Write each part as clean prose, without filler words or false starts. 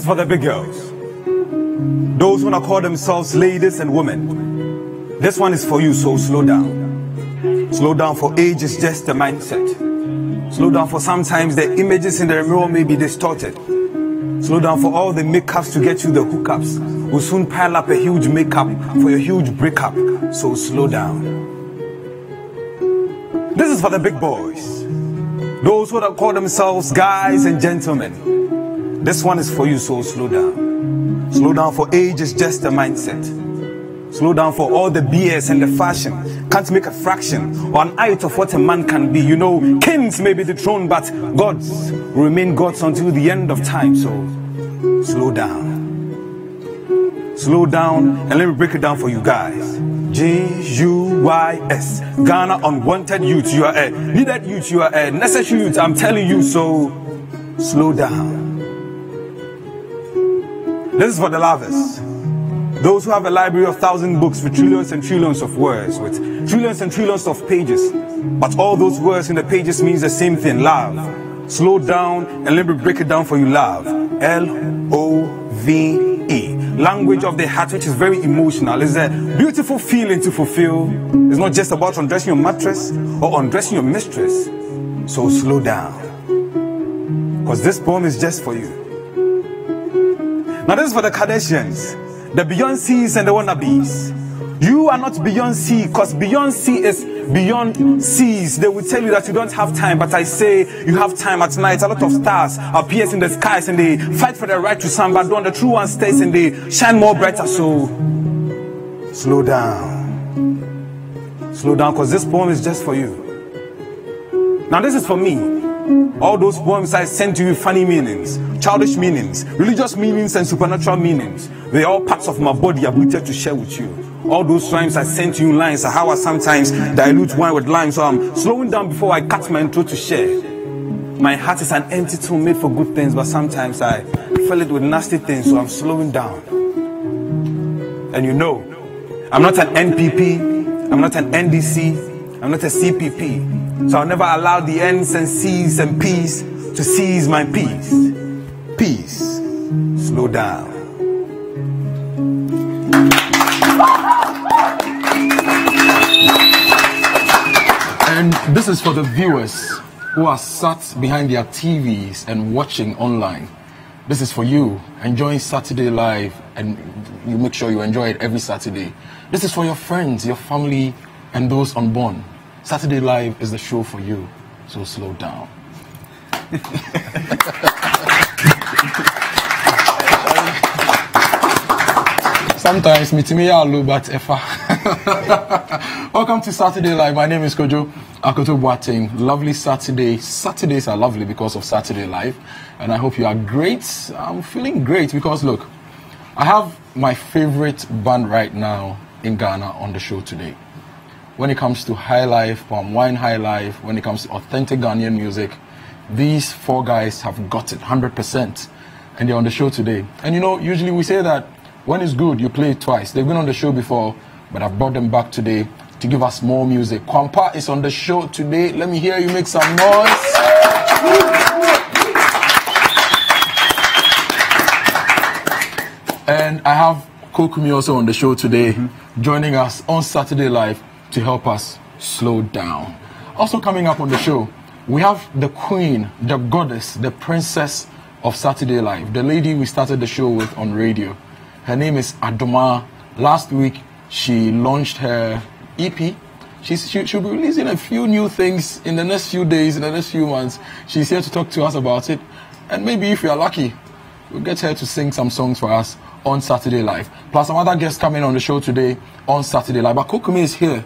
is for the big girls. Those who want to call themselves ladies and women. This one is for you, so slow down. Slow down, for age is just a mindset. Slow down, for sometimes the images in the mirror may be distorted. Slow down, for all the makeups to get you the hookups will soon pile up a huge makeup for your huge breakup. So slow down. This is for the big boys. Those who call themselves guys and gentlemen. This one is for you, so slow down. Slow down, for age is just a mindset. Slow down, for all the BS and the fashion can't make a fraction or an height of what a man can be. You know, kings may be dethroned, but gods remain gods until the end of time. So slow down. Slow down, and let me break it down for you guys. GUYS, Ghana Unwanted Youth. You are a needed youth, you are a necessary youth. I'm telling you, so slow down. This is for the lovers. Those who have a library of 1,000 books with trillions and trillions of words, with trillions and trillions of pages. But all those words in the pages means the same thing, love. Slow down, and let me break it down for you, love. LOVE. Language of the heart, which is very emotional. It's a beautiful feeling to fulfill. It's not just about undressing your mattress or undressing your mistress. So slow down, because this poem is just for you. Now this is for the Kardashians, the Beyoncés and the wannabes. You are not Beyoncé, because Beyoncé is beyond seas. They will tell you that you don't have time, but I say you have time. At night a lot of stars appears in the skies, and they fight for the right to shine, but when the true one stays and they shine more brighter. So slow down. Slow down, because this poem is just for you. Now this is for me. All those poems I sent to you, funny meanings, childish meanings, religious meanings, and supernatural meanings. They're all parts of my body I've wanted to share with you. All those rhymes I sent you in lines are how I sometimes dilute wine with lime. So I'm slowing down before I cut my intro to share. My heart is an empty tomb made for good things, but sometimes I fill it with nasty things, so I'm slowing down. And you know, I'm not an NPP, I'm not an NDC, I'm not a CPP. So I'll never allow the N's and C's and P's to seize my peace. Peace. Slow down. And this is for the viewers who are sat behind their TVs and watching online. This is for you, enjoying Saturday Live, and you make sure you enjoy it every Saturday. This is for your friends, your family, and those unborn. Saturday Live is the show for you, so slow down. Sometimes mitimiya but efa. Welcome to Saturday Live. My name is Kojo Akoto Boateng. Lovely Saturday. Saturdays are lovely because of Saturday Live, and I hope you are great. I'm feeling great because look, I have my favorite band right now in Ghana on the show today. When it comes to high life, palm wine high life, when it comes to authentic Ghanaian music, these four guys have got it 100%, and they're on the show today. And you know, usually we say that when it's good, you play it twice. They've been on the show before, but I've brought them back today to give us more music. Kwan is on the show today. Let me hear you make some noise. And I have Kumi also on the show today, joining us on Saturday Live to help us slow down. Also coming up on the show, we have the queen, the goddess, the princess of Saturday Live, the lady we started the show with on radio. Her name is Adomaa. Last week, she launched her EP. She'll be releasing a few new things in the next few days, in the next few months. She's here to talk to us about it. And maybe if you're lucky, we'll get her to sing some songs for us on Saturday Live. Plus some other guests coming on the show today on Saturday Live. But Kumi is here,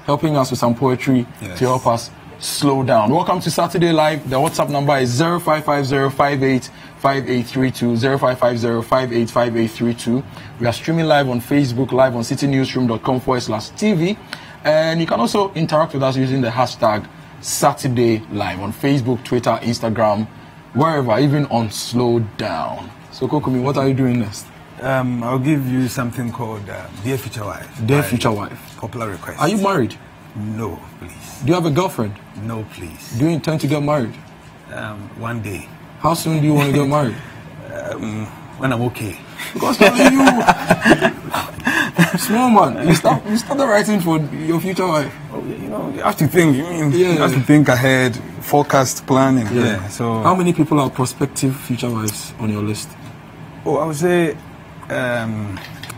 helping us with some poetry to help us slow down. Welcome to Saturday Live. The WhatsApp number is 0550585832, 0550585832. We are streaming live on Facebook, live on citynewsroom.com/TV. And you can also interact with us using the hashtag Saturday Live on Facebook, Twitter, Instagram, wherever, even on Slow Down. So Kumi, what are you doing next? I'll give you something called Dear Future Wife. Dear Future Wife. Popular request. Are you married? No, please. Do you have a girlfriend? No, please. Do you intend to get married? One day. How soon do you want to get married? when I'm okay. Because you, small man, you started writing for your future wife. Oh, you know, you have to think. You have to think ahead, forecast, planning. Yeah. So, how many people are prospective future wives on your list? Oh, I would say.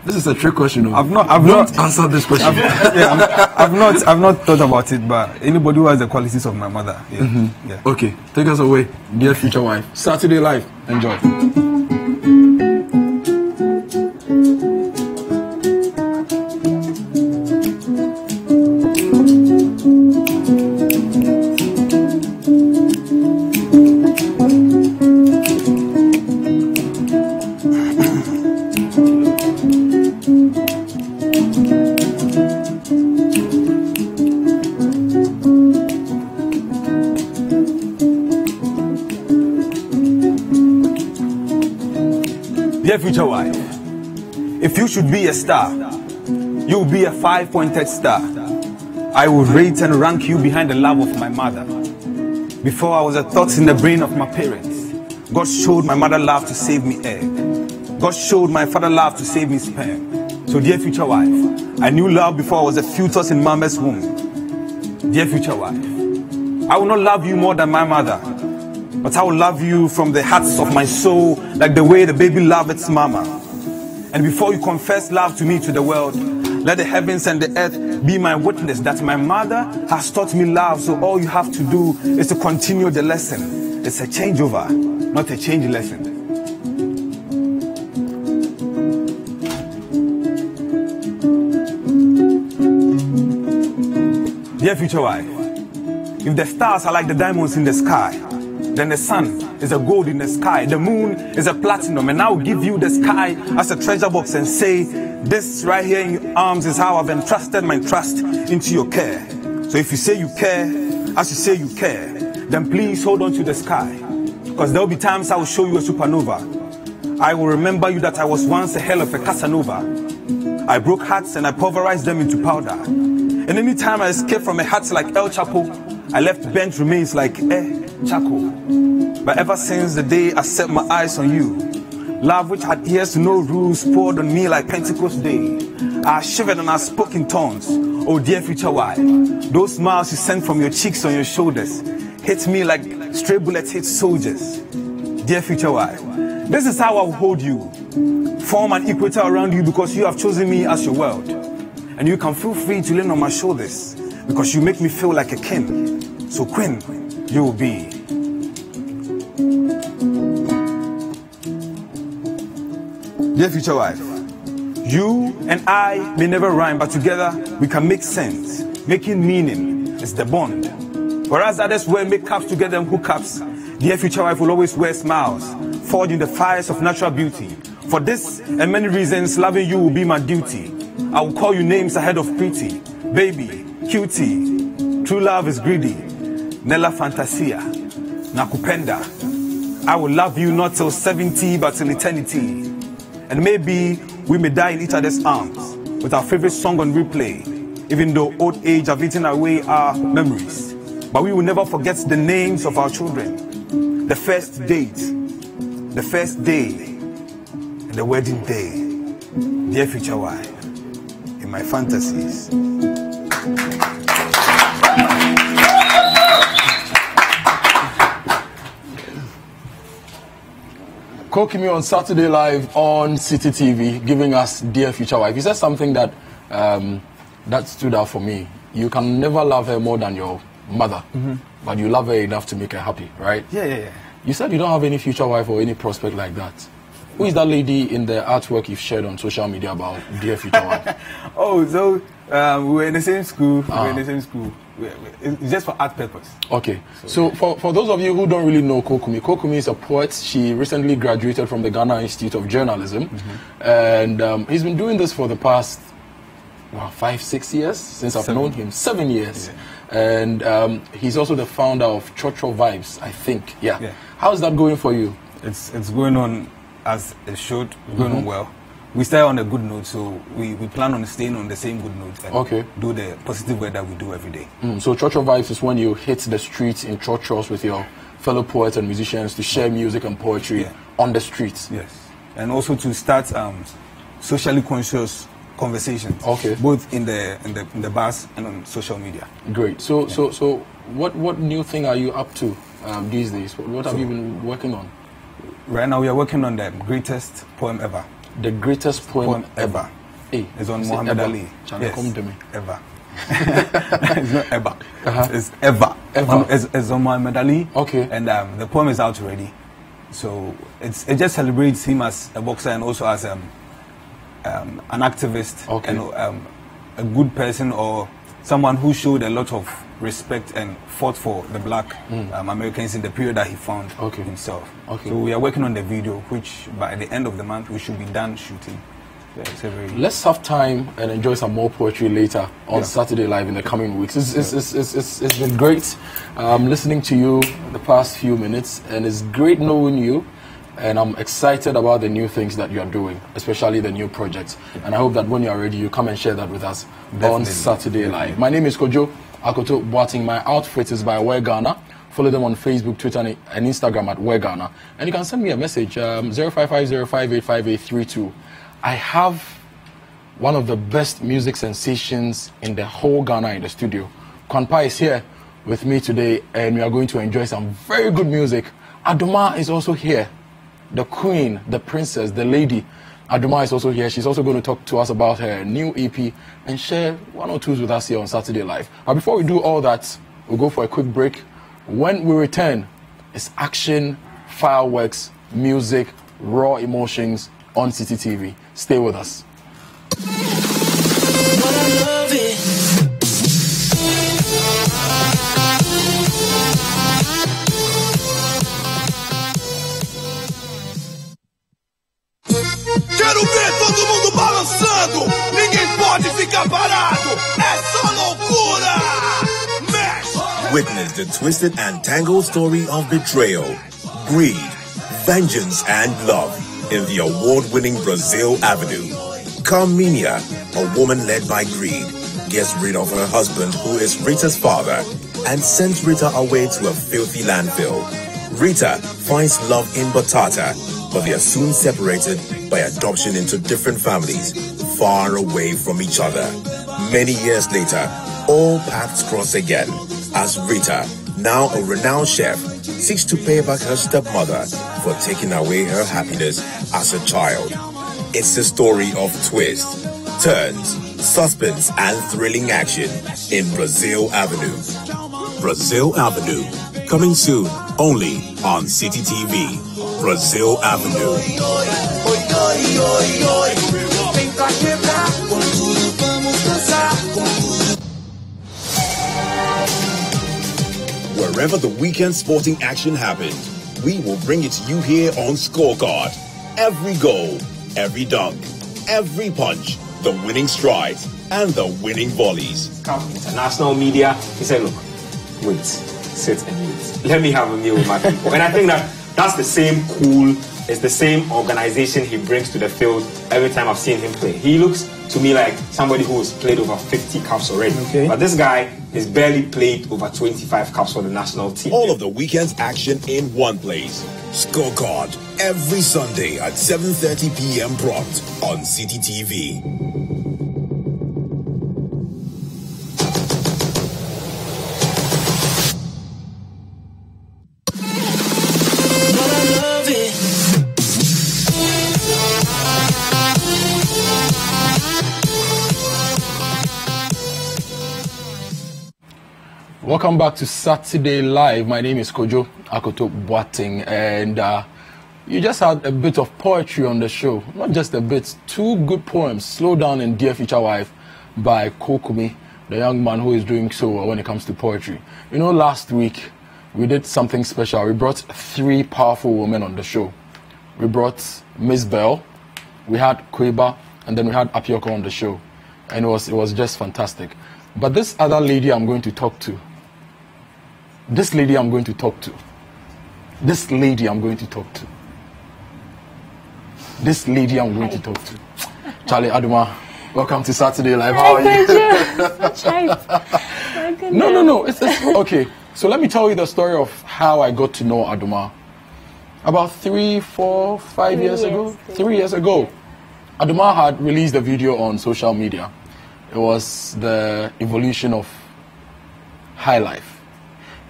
This is a trick question. I've not answered this question. I've not thought about it, but anybody who has the qualities of my mother. Yeah. Okay, take us away, dear future wife. Saturday Live. Enjoy. Dear future wife, if you should be a star, you will be a 5-pointed star. I will rate and rank you behind the love of my mother. Before I was a thought in the brain of my parents, God showed my mother love to save me egg. God showed my father love to save me sperm. So dear future wife, I knew love before I was a fetus in mama's womb. Dear future wife, I will not love you more than my mother, but I will love you from the hearts of my soul, like the way the baby loves its mama. And before you confess love to me to the world, let the heavens and the earth be my witness that my mother has taught me love. So all you have to do is to continue the lesson. It's a changeover, not a change lesson. Dear future wife, if the stars are like the diamonds in the sky, then the sun is a gold in the sky, the moon is a platinum, and I will give you the sky as a treasure box and say, this right here in your arms is how I've entrusted my trust into your care. So if you say you care, as you say you care, then please hold on to the sky, because there will be times I will show you a supernova. I will remember you that I was once a hell of a Casanova. I broke hearts and I pulverized them into powder. And anytime I escaped from a heart like El Chapo, I left burnt remains like Chaco. But ever since the day I set my eyes on you, love which adheres to no rules poured on me like Pentecost Day. I shivered and I spoke in tongues. Oh dear future wife, those smiles you sent from your cheeks on your shoulders hit me like stray bullets hit soldiers. Dear future wife, this is how I will hold you. Form an equator around you because you have chosen me as your world. And you can feel free to lean on my shoulders because you make me feel like a king. So queen, you will be. Dear future wife, you and I may never rhyme, but together we can make sense. Making meaning is the bond. Whereas others wear makeups together and hookups, dear future wife will always wear smiles, forged in the fires of natural beauty. For this and many reasons, loving you will be my duty. I will call you names ahead of pretty, baby, cutie, true love is greedy, Nella Fantasia, Nakupenda. I will love you not till 70 but till eternity. And maybe we may die in each other's arms with our favorite song on replay, even though old age have eaten away our memories. But we will never forget the names of our children, the first date, the first day, and the wedding day. Dear future wife, in my fantasies. Kumi on Saturday Live on City TV, giving us Dear Future Wife. He said something that that stood out for me. You can never love her more than your mother, but you love her enough to make her happy, right? Yeah. You said you don't have any future wife or any prospect like that. Who is that lady in the artwork you've shared on social media about Dear Future Wife? Oh, so we were in the same school. It's just for art purpose. Okay. So for those of you who don't really know Kumi is a poet. She recently graduated from the Ghana Institute of Journalism. And he's been doing this for the past 5-6 years since I've known him. 7 years. Yeah. And he's also the founder of Chocho Vibes, I think. Yeah. How's that going for you? It's going on as it should, going on well. We start on a good note, so we plan on staying on the same good note and do the positive work that we do every day. So Chocho Vibes is when you hit the streets in chochos with your fellow poets and musicians to share music and poetry on the streets. Yes. and also to start socially conscious conversations. Okay. Both in the bars and on social media. Great. So what new thing are you up to these days? What have you been working on? Right now we are working on the greatest poem ever. The greatest poem ever. Hey, it's on Muhammad Ali. Yes. Come to me. Ever. It's not ever. It's ever. It's on Muhammad Ali. Okay. And the poem is out already. So it just celebrates him as a boxer and also as an activist, okay, and a good person, or someone who showed a lot of respect and fought for the black Americans in the period that he found himself. Okay. So we are working on the video, which by the end of the month we should be done shooting. Let's have time and enjoy some more poetry later on Saturday Live in the coming weeks. It's been great listening to you the past few minutes, and it's great knowing you. And I'm excited about the new things that you are doing, especially the new projects. And I hope that when you are ready, you come and share that with us on Saturday Live. My name is Kojo Akoto Boating. My outfit is by Wear Ghana. Follow them on Facebook, Twitter, and Instagram at Wear Ghana. And you can send me a message, 0550585832. I have one of the best music sensations in the whole Ghana in the studio. Kwan is here with me today, and we are going to enjoy some very good music. Adomaa is also here. The queen, the princess, the lady. Adomaa is also here. She's also going to talk to us about her new EP and share one or twos with us here on Saturday Live. But before we do all that, we'll go for a quick break. When we return, it's action, fireworks, music, raw emotions on CCTV. Stay with us. Quero ver todo mundo balançando. Ninguém pode ficar parado. É só loucura. Mexe. Witness the twisted and tangled story of betrayal, greed, vengeance, and love in the award-winning Brazil Avenue. Carminia, a woman led by greed, gets rid of her husband, who is Rita's father, and sends Rita away to a filthy landfill. Rita finds love in Batata, but they are soon separated by adoption into different families, far away from each other. Many years later, all paths cross again, as Rita, now a renowned chef, seeks to pay back her stepmother for taking away her happiness as a child. It's a story of twists, turns, suspense, and thrilling action in Brazil Avenue. Brazil Avenue, coming soon only on City TV. Brazil Avenue. Wherever the weekend sporting action happens, we will bring it to you here on Scorecard. Every goal, every dunk, every punch, the winning strides, and the winning volleys. International media, he said, look, wait, sit and wait. Let me have a meal with my people. And I think that's the same cool, it's the same organization he brings to the field every time I've seen him play. He looks to me like somebody who has played over 50 caps already. Okay. But this guy has barely played over 25 caps for the national team. All of the weekend's action in one place. Scorecard, every Sunday at 7:30 p.m. prompt on CTTV. Welcome back to Saturday Live. My name is Kojo Akoto Boating, and you just had a bit of poetry on the show. Not just a bit, two good poems, Slow Down and Dear Future Wife by Kumi, the young man who is doing so well when it comes to poetry. You know, last week we did something special. We brought three powerful women on the show. We brought Miss Bell, we had Kweba, and then we had Apioko on the show. And it was just fantastic. But this other lady I'm going to talk to, This lady I'm going to talk to. Charlie Adomaa, welcome to Saturday Live. How are you? No. It's okay. So let me tell you the story of how I got to know Adomaa. About 3, 4, 5 years ago. 3 years ago. Yeah. Adomaa had released a video on social media. It was the evolution of high life.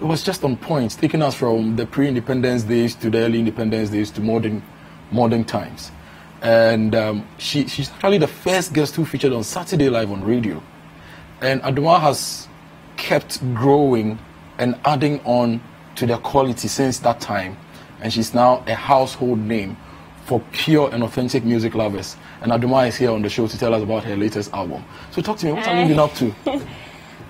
It was just on point, taking us from the pre-independence days to the early independence days to modern times. And she's actually the first guest who featured on Saturday Live on radio. And Adomaa has kept growing and adding on to the quality since that time. And she's now a household name for pure and authentic music lovers. And Adomaa is here on the show to tell us about her latest album. So talk to me, what have you been up to?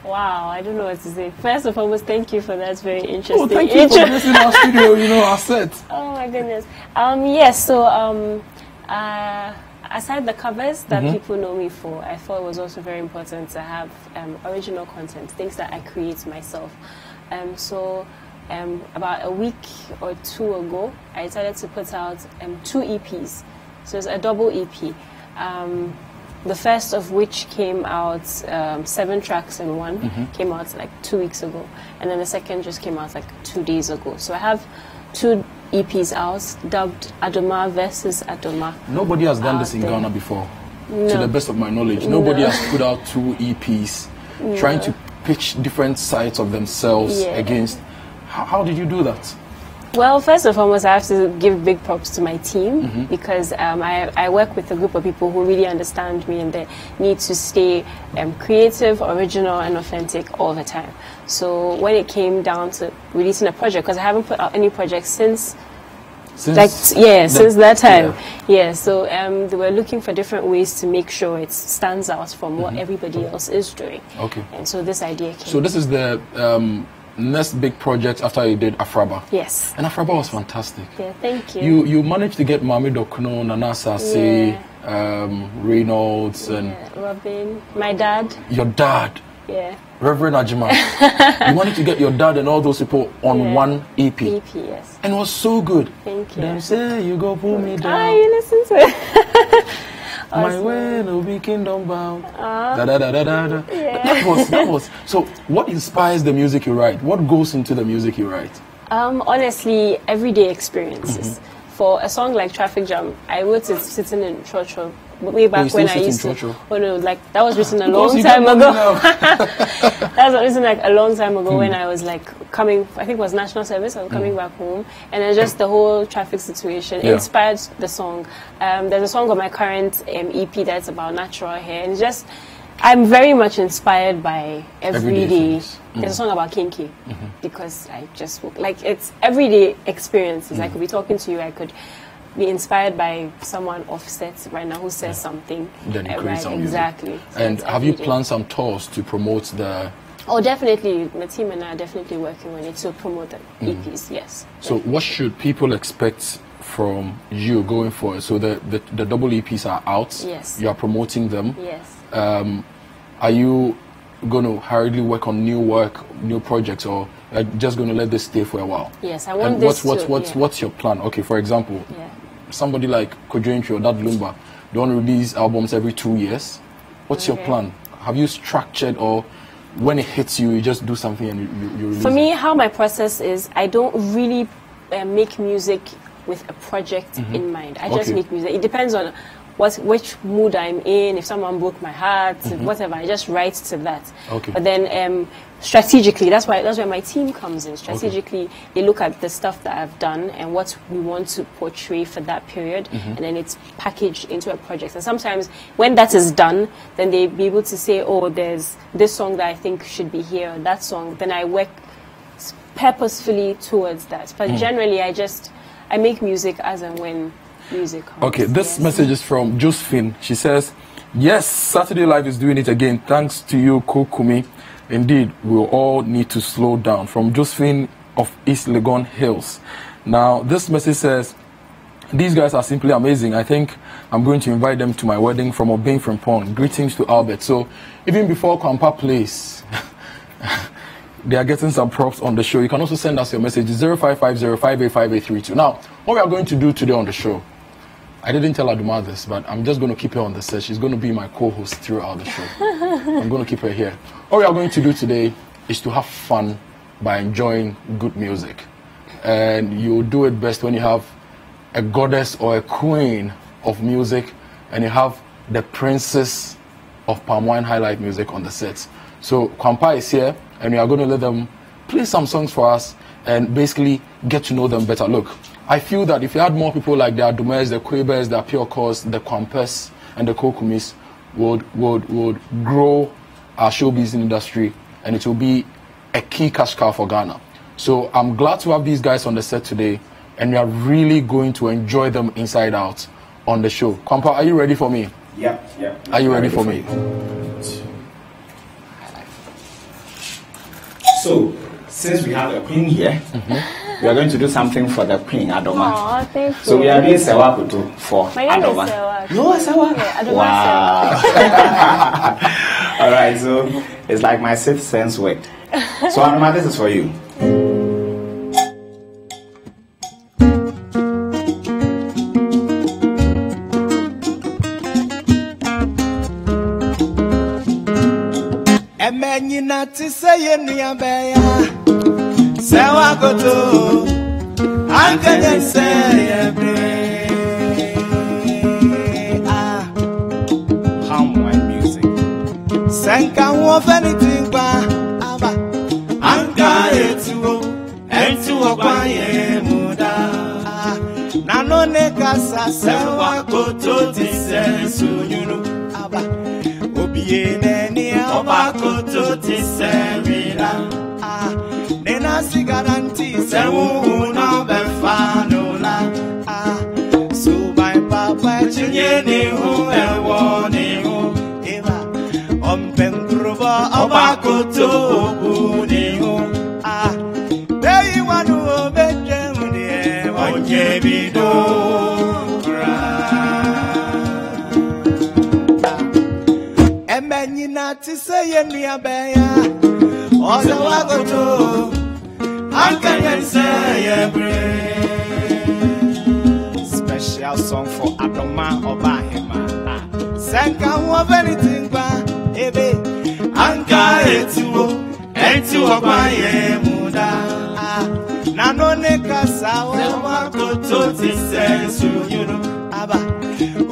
Wow, I don't know what to say. First of all, thank you for that very interesting Oh, thank you for visiting our studio, our set. Oh my goodness. Yes, so aside the covers that people know me for, I thought it was also very important to have original content, things that I create myself. About a week or two ago, I decided to put out 2 EPs. So it's a double EP. The first of which came out, 7 tracks in one, came out like 2 weeks ago. And then the second just came out like 2 days ago. So I have 2 EPs out, dubbed Adomaa versus Adomaa. Nobody has done this in Ghana before, to the best of my knowledge. Nobody has put out 2 EPs, trying to pitch different sides of themselves against. How did you do that? Well, first and foremost, I have to give big props to my team because I work with a group of people who really understand me and they need to stay creative, original, and authentic all the time. So when it came down to releasing a project, because I haven't put out any projects since that time. So they were looking for different ways to make sure it stands out from what everybody else is doing. Okay. And so this idea came. So this is the next big project after you did Afraba. Yes. And Afraba was fantastic. Yeah, thank you. You managed to get Mami Dokuno, Nana Sase, Reynolds, and Robin, my dad. Your dad. Yeah. Reverend Ajima. You wanted to get your dad and all those people on one EP. EP, yes. And it was so good. Thank you. Them say you go pull me down. You listen to it. My way will be kingdom bound. That was. So what inspires the music you write? What goes into the music you write? Honestly, everyday experiences. For a song like Traffic Jam, I wrote it sitting in church way back when I used to. Oh no, like that was written a long time ago. That was written like a long time ago when I was like coming. I think it was national service. I was coming back home, and then just the whole traffic situation inspired the song. There's a song on my current EP that's about natural hair, and it's just I'm very much inspired by everyday. There's a song about kinky because I just like it's everyday experiences. I could be talking to you. I could be inspired by someone offset right now who says something. Then you create some music. Exactly. So and have you planned some tours to promote the? Oh, definitely. My team and I are definitely working on it to promote the EPs. Yes. So what should people expect from you going forward? So the double EPs are out. Yes. You are promoting them. Yes. Are you going to hurriedly work on new projects, or are you just going to let this stay for a while? Yes, I want this what's your plan? Okay, for example, somebody like Kojo or Dad Lumba, they want to release albums every 2 years. What's your plan? Have you structured, or when it hits you, you just do something and you release For me, how my process is, I don't really make music with a project in mind. I just make music. It depends on which mood I'm in. If someone broke my heart, whatever, I just write to that. Okay. But then strategically, that's where my team comes in. Strategically, they look at the stuff that I've done and what we want to portray for that period, and then it's packaged into a project. And sometimes when that is done, then they be able to say, oh, there's this song that I think should be here, or that song. Then I work purposefully towards that. But generally, I make music as and when music comes. Okay, this message is from Josephine. She says, yes, Saturday Live is doing it again. Thanks to you, Kumi. Indeed, we'll all need to slow down. From Josephine of East Legon Hills. Now, this message says, these guys are simply amazing. I think I'm going to invite them to my wedding from Obeng Frimpong. Greetings to Albert. So, even before Kwampa plays, they are getting some props on the show. You can also send us your message, 0550585832. Now, what we are going to do today on the show, I didn't tell Adomaa this, but I'm just going to keep her on the set. She's going to be my co-host throughout the show. I'm going to keep her here. What we are going to do today is to have fun by enjoying good music. and you do it best when you have a goddess or a queen of music, and you have the princess of palm wine highlight music on the set. So Kwampa is here, and we are going to let them play some songs for us and basically get to know them better. Look, I feel that if you had more people like the Adomaas, the Quebers, the Apiokos, the Kwampas, and the Kokumis, would grow our showbiz industry, and it will be a key cash cow for Ghana. So I'm glad to have these guys on the set today, and we are really going to enjoy them inside out on the show. Kwampa, are you ready for me? Yeah. Are you ready for me? So, since we have a queen here, we are going to do something for the queen, Adomaa. Oh, thank you. So we are doing Sewa Kutu for My name Adomaa. is Sewa. You are Sewa? Yeah, Adomaa. Wow. All right, so it's like my sixth sense worked. So Adomaa, this is for you. Emenyina tiseye nuyabeya Sewa Kutu Ankanye seye bre Palm wine music. Senka wofeni tingba Aba Anka etuo kwa ye muda Nanone kasa Sewa Kutu tise sunyunu Aba Obiene Oba Kutu tiserira Nena si garanti Sewu no befanola So my papa Chinye ni hu ewo ni hu Eva Ompengruba Oba Kutu ogu ni hu Deyi wanu obeje mune Onye bido Emenyina tiseye nuyabeya Sewa Kutu Ankanye seye bre. Special song for Adomaa Obahema. Senka wofeni tingba Ebe Anka etuo kwa ye muda Nanone kasa Sewa Kutu tise sunyunu Aba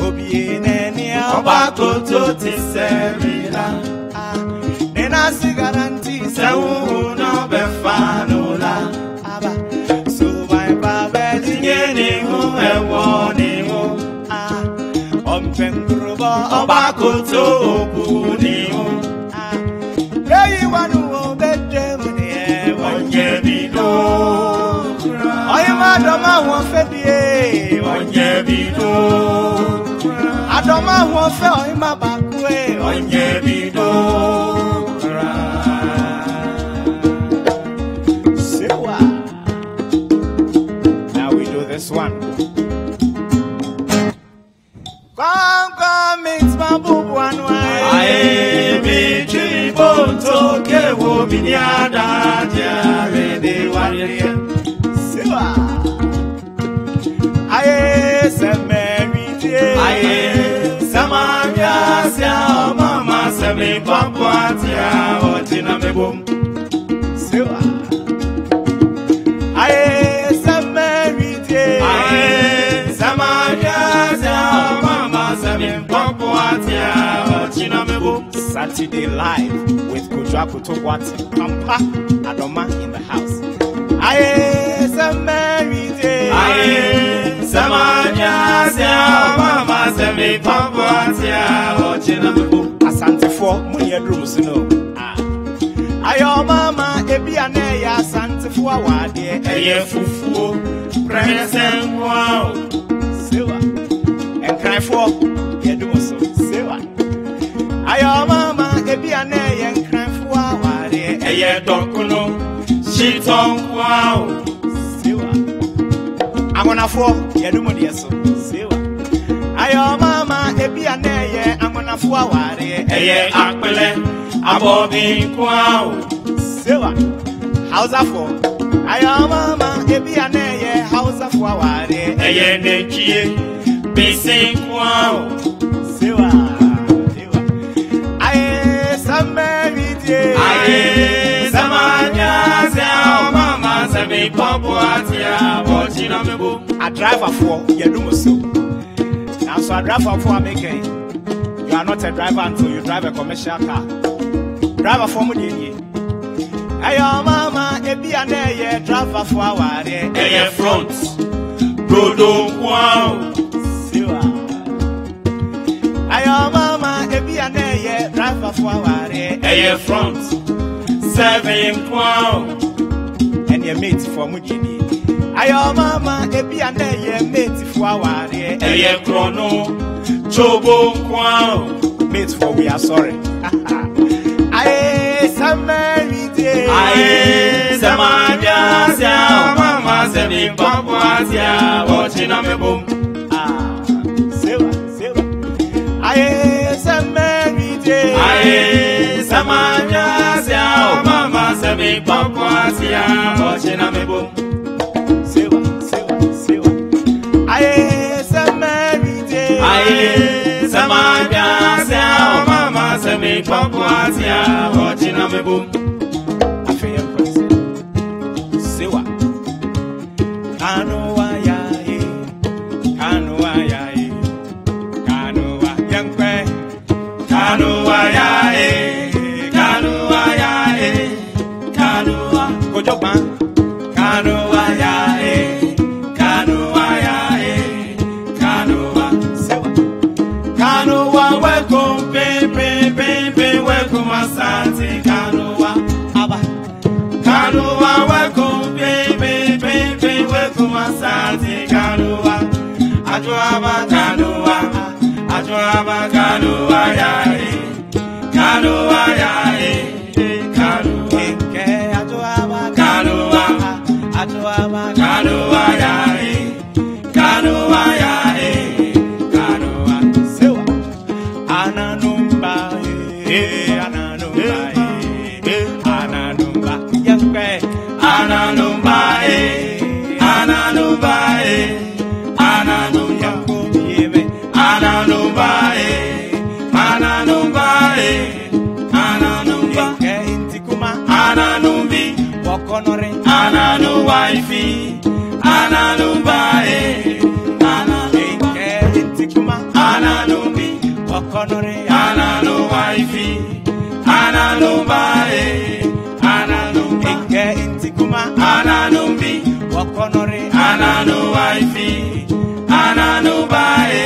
Obiene ni Oba Kutu tiserira Nena si garanti Sewu no befanola Aba So my baba Jingeni hu ewo ni hu Ompengruba Oba Kutu ogu ni hu Yeyi wanu obeje mune Onye bido Oyima Adomaa wonfedie Onye bido Adomaa wonfe oyima bakwe Onye bido Sewa. Now we do this one. Kwan mix mabubu anwai Aye, bichi bonto kewo binyada jare de wariye. Sewa Aye semerite Aye, samanya sia mama semi papatia otina mebom. Sewa Aye semerite Aye, samanya sia mama semi papatia otina mebom. Saturday Live with Kujwa Kutowati Kwampa Adomaa in the house. Aye semerite Aye, samanya sia mama semi papatia otina mebom. Asantefo munye drums no Ayo mama ebi ane ya asantefo awade Eye fufuo, present wow. Sewa Enkranfo yedum so Sewa Ayo mama ebi ane ya enkranfo awade Eye dokuno, shiton wow. Sewa Amonafo yedum de so Sewa Ayo mama ebi ane ya amonafo awade Eye akpele, abobi wow. Sewa Hausa for Ayo mama ebi ane ya Hausa for awade Eye nechie, bisi wow. Sewa Aye samerite Aye, samanya sia mama semi me papuatia, watching a mebo. A driver for Yadumoso. Now, so a driver for making. You are not a driver until you drive a commercial car. Driver for Mudini. Ayo mama, ebi ane driver for our front. Brodo Kwan. Siwa. Ayo mama, ebi ane driver for our front. 7 Kwan. And your mate for Mudini. Ayo mama, ebi ane mate for our chrono. Chobo Kwan. Mate for we are sorry. Aye, Samari day. Aye, Samaria, Mama, sending Papuasia, watching a boom. Ah, Silva. Aye, Samari day. Aye, Samaria, Mama, sending Papuasia, watching a boom. Silva. Aye, Samari day. Aye, Samaria, Mama, sending Papuasia, watching a boom. Ananu wifey, ananu bae, ananu intikuma, ananu bi, wakonore, ananu wifey, ananu bae, ananu intikuma, ananu bi, wakonore, ananu wifey, ananu bae,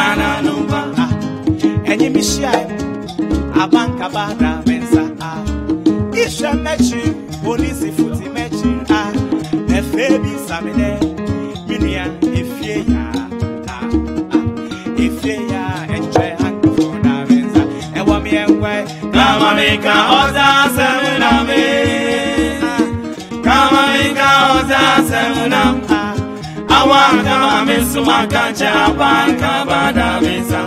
ananu ba. Enyi mishia, abanka bada mensa ah, isha mechi. Police footy matching ah, the baby samine, minia, if ya, enjoy hand for the mensa, and what me and why, come make a oza seminame, come make a oza seminam, I want to miss my catcher, banka bada mensa,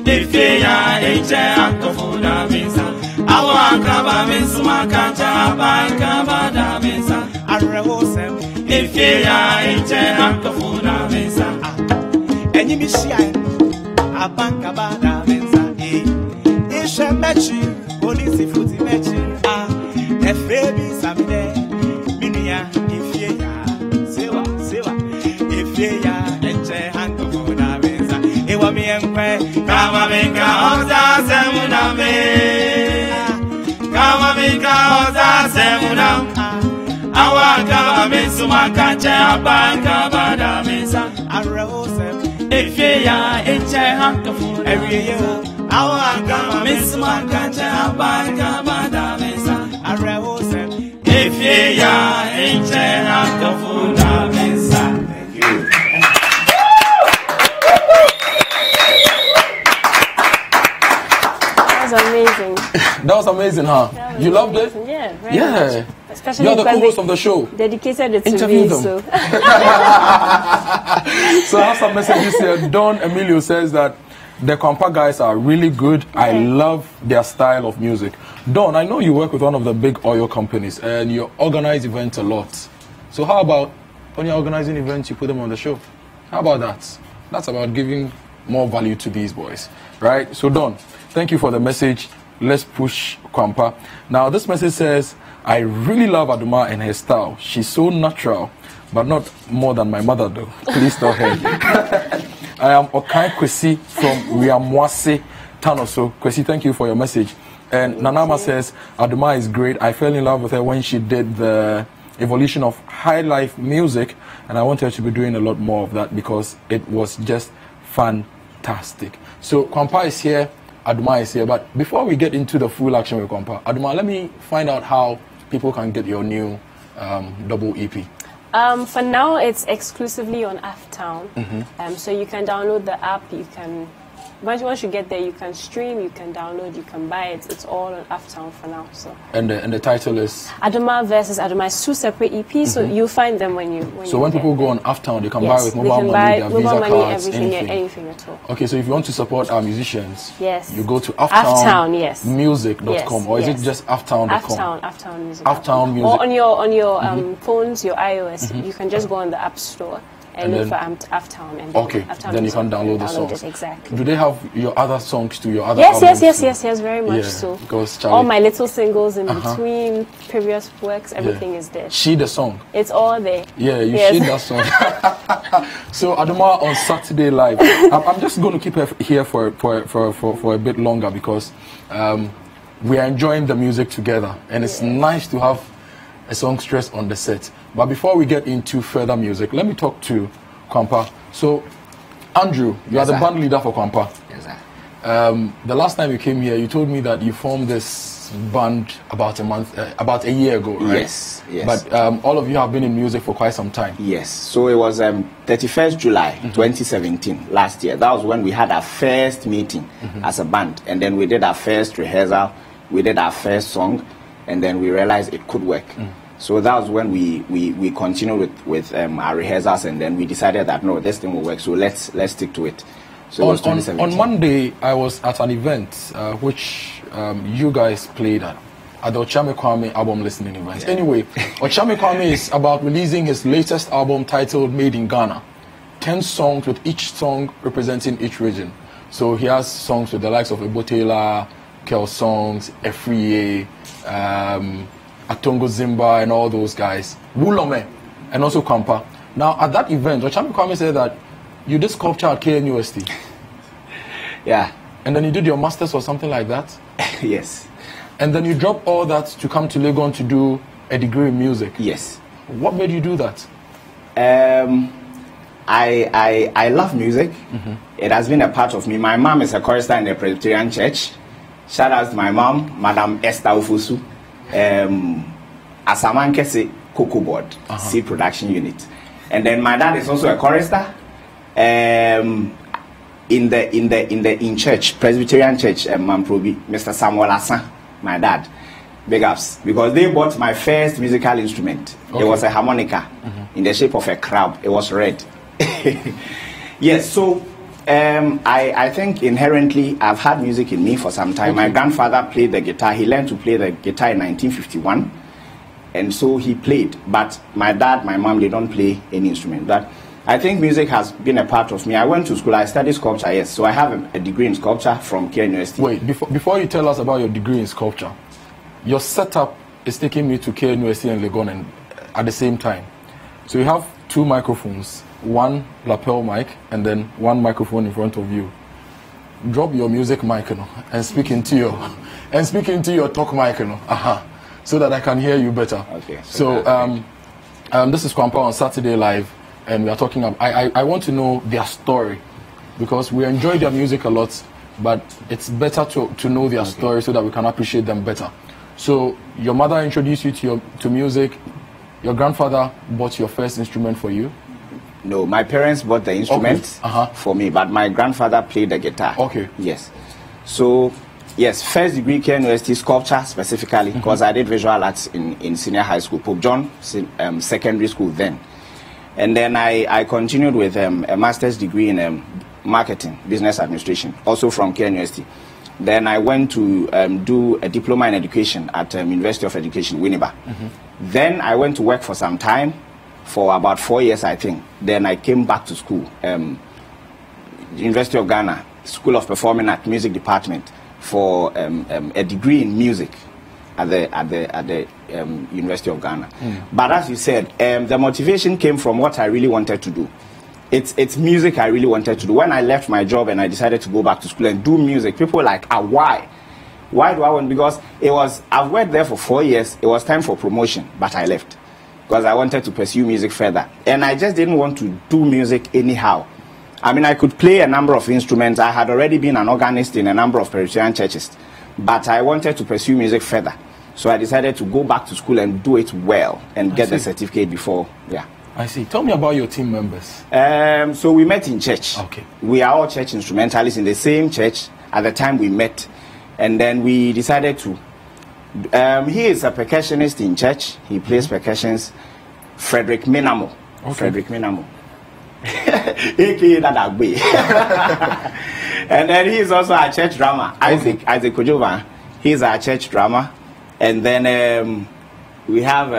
if ya, enjoy hand for the mensa. Awakaba misuma kanta banka bada misa arrewosem if ya inche akofuna misa enyi mishia abanka bada misa ishe mechi police futi mechi efebi samide minia if ya sewa if ya inche akofuna misa ewa mi enkwe kama minga oza semuname Kama mika oza semuna Awaka misuma kacha banka bada misa Arrowsem If ya eche hankafu every year Awaka misuma kacha banka bada misa Arrowsem If ya eche hankafu da misa. Thank you. Amazing. That was amazing, huh? You loved it? Yeah, very yeah. much. Especially you're the co-host of the show. Dedicated it to Interview me, them. so. So I have some messages here. Don Emilio says that the Kwampa guys are really good. Okay. I love their style of music. Don, I know you work with one of the big oil companies and you organize events a lot. So how about when you're organizing events, you put them on the show? How about that? That's about giving more value to these boys, right? So Don, thank you for the message. let's push Kwampa. Now, this message says, I really love Adomaa and her style. She's so natural, but not more than my mother, though. Please don't hate. I am Okai Kwesi from Riamwase, Tanoso. Kwesi, thank you for your message. And Nanama says, Adomaa is great. I fell in love with her when she did the evolution of high life music, and I want her to be doing a lot more of that because it was just fantastic. So Kwampa is here, Adomaa is here, but before we get into the full action with Kwampa, Adomaa, let me find out how people can get your new double EP. For now, it's exclusively on Aftown. So you can download the app. You can, once you get there, you can stream, you can download, you can buy it. It's all on Aftown for now. So. And the title is Adomaa versus Adomaa. It's 2 separate EPs, so you'll find them when you. When people go on Aftown, they can buy with mobile money, their Visa cards, anything at all. Okay, so if you want to support our musicians, yes, you go to aftownmusic.com, or is it just aftown.com? Aftown Music. Aftown Music. Or on your phones, your iOS, you can just go on the App Store. And look for Aftown. And then you can download the songs. Exactly. Do they have your other songs to your other albums? Yes, very much so. Because all my little singles in between previous works, everything is there. She the song. It's all there. Yeah, she that song. So Adomaa on Saturday Live. I'm just going to keep her here for a bit longer because we are enjoying the music together, and it's nice to have a songstress on the set. But before we get into further music, let me talk to Kwampa. So, Andrew, you are the band leader for Kwampa. Yes, sir. The last time you came here, you told me that you formed this band about a year ago, right? Yes. But all of you have been in music for quite some time. Yes. So it was 31st July 2017, last year. That was when we had our first meeting as a band. And then we did our first rehearsal. We did our first song. And then we realized it could work. So that was when we continued with our rehearsals, and then we decided that no, this thing will work. So let's stick to it. So it was 2017. On Monday, I was at an event which you guys played at the Ochame Kwame album listening event. Anyway, Ochame Kwame is about releasing his latest album titled Made in Ghana. 10 songs with each song representing each region. So he has songs with the likes of Ebotela, Kel Songs, Efriye, Atongo Zimba, and all those guys, Wulome, and also Kwampa. Now, at that event, Ochame Kwame said that you did sculpture at KNUST. Yeah. And then you did your master's or something like that? Yes. And then you dropped all that to come to Legon to do a degree in music? Yes. What made you do that? I love music. It has been a part of me. My mom is a chorister in the Presbyterian Church. Shout out to my mom, Madam Esther Ufusu. Asaman Kese Cocoa Board, seed production unit. And then my dad is also a chorister in church, Presbyterian Church, Mamprobi, Mr. Samuel Asa, my dad. Big ups, because they bought my first musical instrument. It was a harmonica in the shape of a crab. It was red. Yes, so I think inherently I've had music in me for some time. My grandfather played the guitar. He learned to play the guitar in 1951, and so he played. But my dad, my mom, they don't play any instrument. But I think music has been a part of me. I went to school. I studied sculpture. Yes, so I have a degree in sculpture from KNUST. Wait, before you tell us about your degree in sculpture, your setup is taking me to KNUST and Legon and at the same time. So you have 2 microphones. One lapel mic and then one microphone in front of you. Drop your music mic, and speak into your talk mic, so that I can hear you better. Okay. So this is Kwampa on Saturday Live, and we are talking about. I want to know their story, because we enjoy their music a lot, but it's better to know their story so that we can appreciate them better. So your mother introduced you to music. Your grandfather bought your first instrument for you. No, my parents bought the instrument for me, but my grandfather played the guitar. Okay. Yes. So, yes, first degree KNUST sculpture specifically, because I did visual arts in senior high school, Pope John secondary school then. And then I continued with a master's degree in marketing, business administration, also from KNUST. Then I went to do a diploma in education at University of Education, Winneba. Then I went to work for some time, for about 4 years, I think. Then I came back to school, University of Ghana, School of Performing Arts Music Department. for a degree in music at the University of Ghana. But as you said, the motivation came from what I really wanted to do. It's music I really wanted to do. When I left my job and I decided to go back to school and do music, people were like, why? Why do I want? Because I've worked there for 4 years. It was time for promotion, but I left because I wanted to pursue music further. And I just didn't want to do music anyhow. I mean, I could play a number of instruments. I had already been an organist in a number of Presbyterian churches, but I wanted to pursue music further. So I decided to go back to school and do it well and get the certificate before, I see. Tell me about your team members. So we met in church. Okay. We are all church instrumentalists in the same church at the time we met. And then we decided to... he is a percussionist in church. He plays percussions. Frederick Minamo. Okay. Frederick Minamo. A.K.A. Dadagbe. And then he is also a church drummer. Isaac Kojova. He's our church drummer. And then we have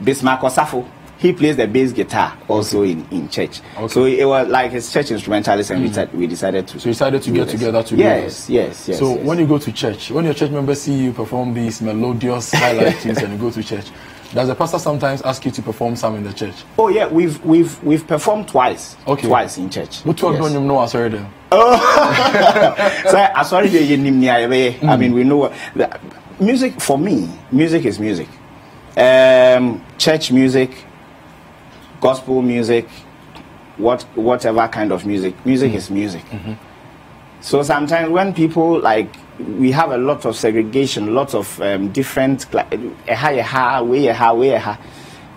Bismarck Osafo. He plays the bass guitar also in church. Okay. So it was like his church instrumentalist, and we decided to. So you decided to get together to yes, do this. Yes. So when you go to church, when your church members see you perform these melodious highlight tunes and you go to church, does the pastor sometimes ask you to perform some in the church? Oh yeah, we've performed twice. Okay. Twice in church. What talk don't you know? Sorry then. So sorry, I mean, we know music. For me, music is music. Church music, gospel music, whatever kind of music is music. So sometimes when people we have a lot of segregation, lots of different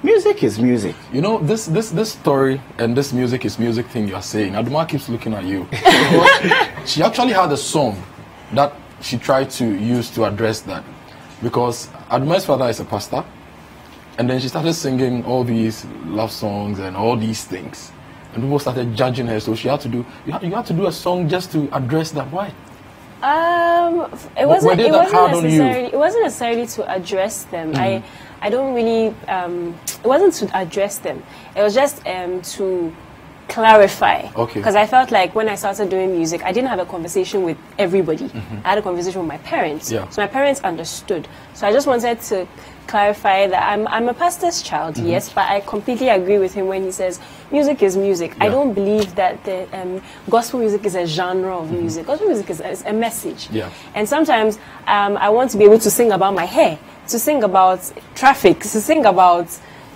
music is music. You know, this story and this music is music thing you are saying, Adomaa keeps looking at you. She actually had a song that she tried to use to address that, because Adomaa's father is a pastor. And then she started singing all these love songs and all these things, and people started judging her. So she had to do. You had to do a song just to address that. Why? It wasn't necessarily to address them. I don't really. It wasn't to address them. It was just to clarify. Okay. Because I felt like when I started doing music, I didn't have a conversation with everybody. I had a conversation with my parents. Yeah. So my parents understood. So I just wanted to clarify that I'm a pastor's child, yes, but I completely agree with him when he says music is music. I don't believe that the gospel music is a genre of music. Gospel music is a message. Yeah. And sometimes I want to be able to sing about my hair, to sing about traffic, to sing about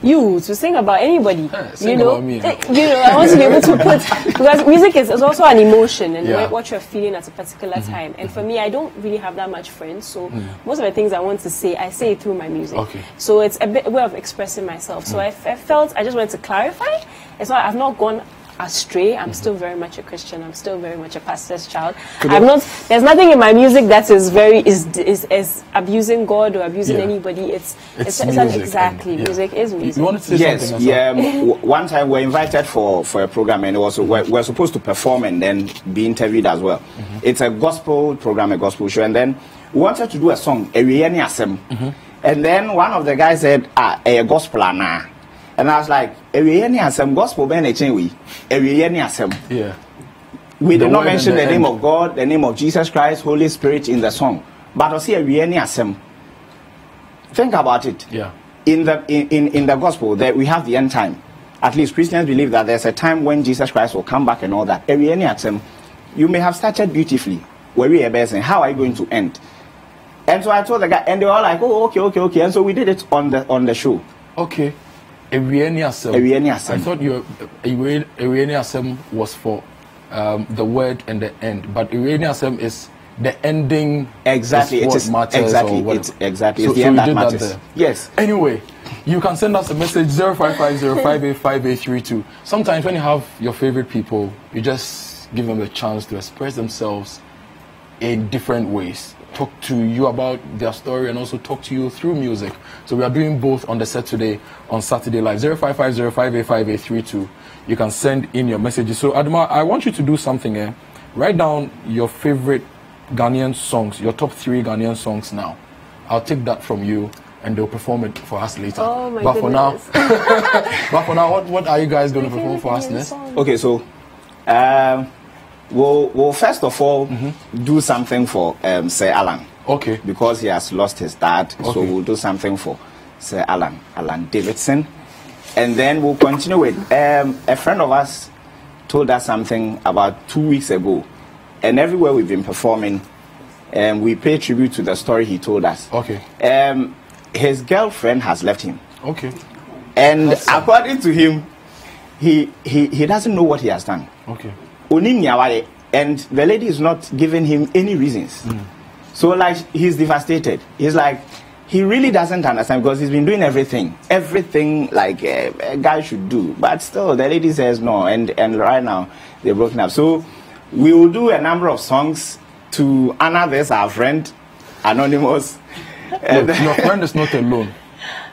you, to sing about anybody. Sing about me. I want to be able to put, because music is also an emotion and what you're feeling at a particular time. And for me, I don't really have that much friends, so most of the things I want to say, I say it through my music. Okay. So it's a way of expressing myself. So I felt I just wanted to clarify. It's not, I've not gone astray. I'm still very much a Christian. I'm still very much a pastor's child. There's nothing in my music that is abusing God or abusing anybody. It's music. Exactly. Music is music. You wanted to say something? Yes. One time we're invited for a program, and we're supposed to perform and then be interviewed as well. It's a gospel program, a gospel show, and then we wanted to do a song, Ewiyeni Asem. And then one of the guys said, a gospel na. And I was like, Ewiyeni Asem, gospel ben echenwi. Ewiyeni Asem. Yeah. We did not mention the name of God, the name of Jesus Christ, Holy Spirit in the song. But I see Ewiyeni Asem. Think about it. Yeah. In the gospel, that we have the end time. At least Christians believe that there's a time when Jesus Christ will come back and all that. Ewiyeni Asem, you may have started beautifully. How are you going to end? And so I told the guy, and they were all like, oh, okay. And so we did it on the show. Okay. Ewiyeni Asem. I thought Ewiyeni Asem was for the word and the end, but Ewiyeni Asem is the ending. Exactly, it is what matters. Exactly. So the end you that did matters. that there. Yes. Anyway, you can send us a message 0550585832. Sometimes when you have your favorite people, you just give them a chance to express themselves in different ways. Talk to you about their story and also talk to you through music. So we are doing both on the set today on Saturday Live. 0550585832. You can send in your messages. So Adomaa, I want you to do something here. Write down your favorite Ghanaian songs, your top 3 Ghanaian songs now. I'll take that from you and they'll perform it for us later. Oh my goodness. But for now, what are you guys going to perform for us next? Okay, so We'll first of all do something for Sir Alan. Okay. Because he has lost his dad, okay. So we'll do something for Sir Alan Davidson. And then we'll continue with a friend of us told us something about 2 weeks ago. And everywhere we've been performing, we pay tribute to the story he told us. Okay. His girlfriend has left him. Okay. And according to him, he doesn't know what he has done. Okay. And the lady is not giving him any reasons. So like he's devastated. He's like, he really doesn't understand because he's been doing everything like a guy should do. But still, the lady says no. And right now, they're broken up. So we will do a number of songs to honor this, our friend, Anonymous. Look, your friend is not alone.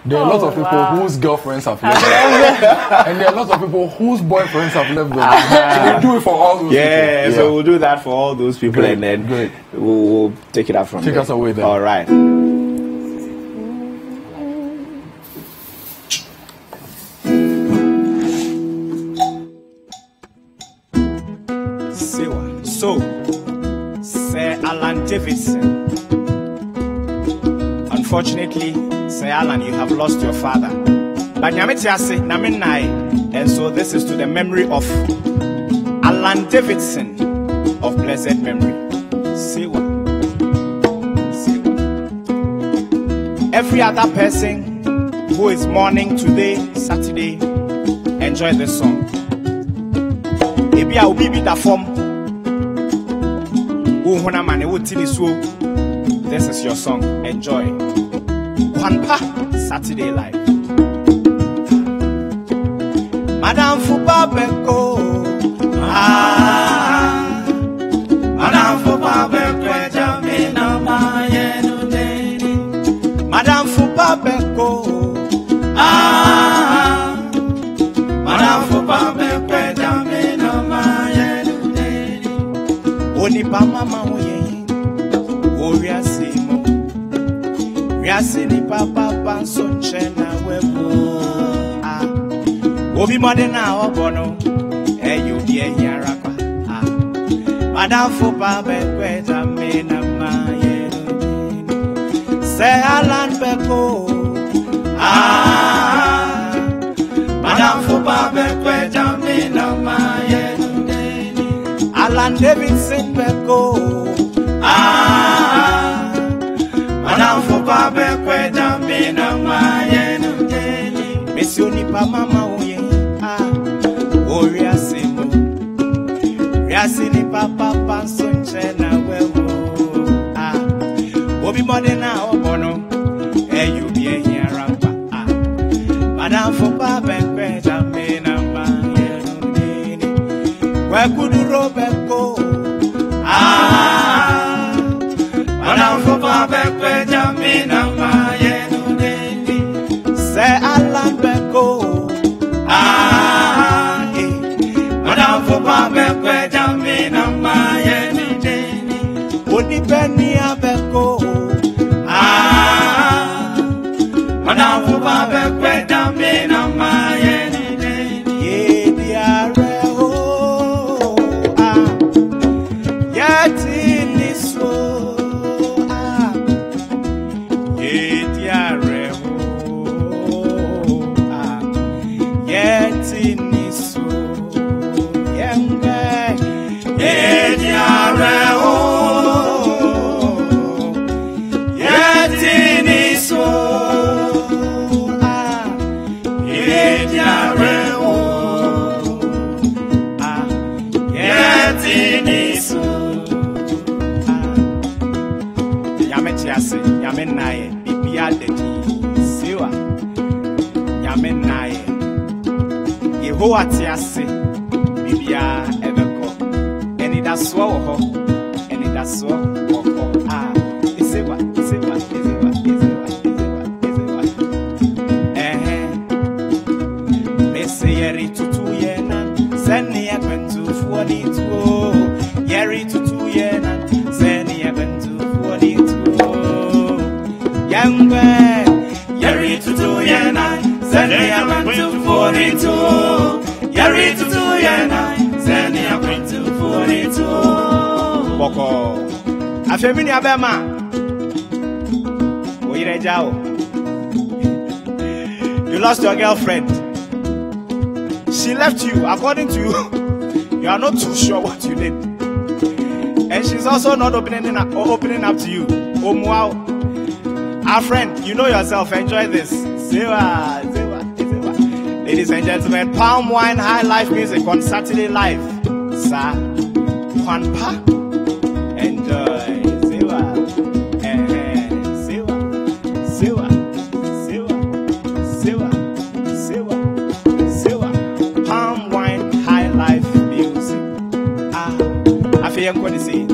There are lots of people whose girlfriends have left them. And there are lots of people whose boyfriends have left them. So we'll do it for all those people. Yeah, so we'll do that for all those people. Great, and then great. We'll take it up from there. Take us away then. All right. So, Sir Alan Davidson. Unfortunately, Sir Alan, you have lost your father. But and so this is to the memory of Alan Davidson of blessed memory. Sewa. Every other person who is mourning today, Saturday, enjoy this song. Maybe I will be the form. This is your song. Enjoy. Kwanpa Saturday Live. Madame Fupa Beko. Madame Fupa Beko. Jamina Mayenu Deni. Madame Fupa Beko. Madame Fupa Beko. Jamina Mayenu Deni. Onipa mama oye. Oriasimo. Riasini papa panson chena webo. Obi modena obono. Eyo die hiaraka. Madam Fupa Bekweta mena mayeno. Say Alan Beko. Madam Fupa Bekweta mena mayeno. Alan Davidson Beko. Madam Fupa Bekweta mena mayeno. Messioni pa mama oye. Oriasimo. Riasini papa panson chena wewo. Obi modena obono. Eyu bie hiarapa. Madam Fupa Bekweta mena mayeno. Wekuduro Beko. Madam Fupa Bekweta mena mayeno. Say Alan Beko. Madam Fupa Bekweta mena mayeno. Oni Benny Abeko. Madam Fupa Bekweta mena mayeno. Atiase bibia ebeko eni da so ho eni da so ho isewa mese yeri tutu yena seni ebentu fuoni tu yeri tutu yena seni ebentu fuoni tu yangwe yeri tutu yena seni ebentu fuoni tu Yari to do ya night, send me a print Boko. Afemini abema. Oyirejao. You lost your girlfriend. She left you. According to you, you are not too sure what you did. And she's also not opening up to you. Oh wow. Our friend, you know yourself. Enjoy this. Zewa. Ladies and gentlemen, Palm Wine High Life Music on Saturday Live. Sa Kwan Pa. Enjoy. Zewa. Zewa. Palm Wine High Life Music. I feel I'm going to say.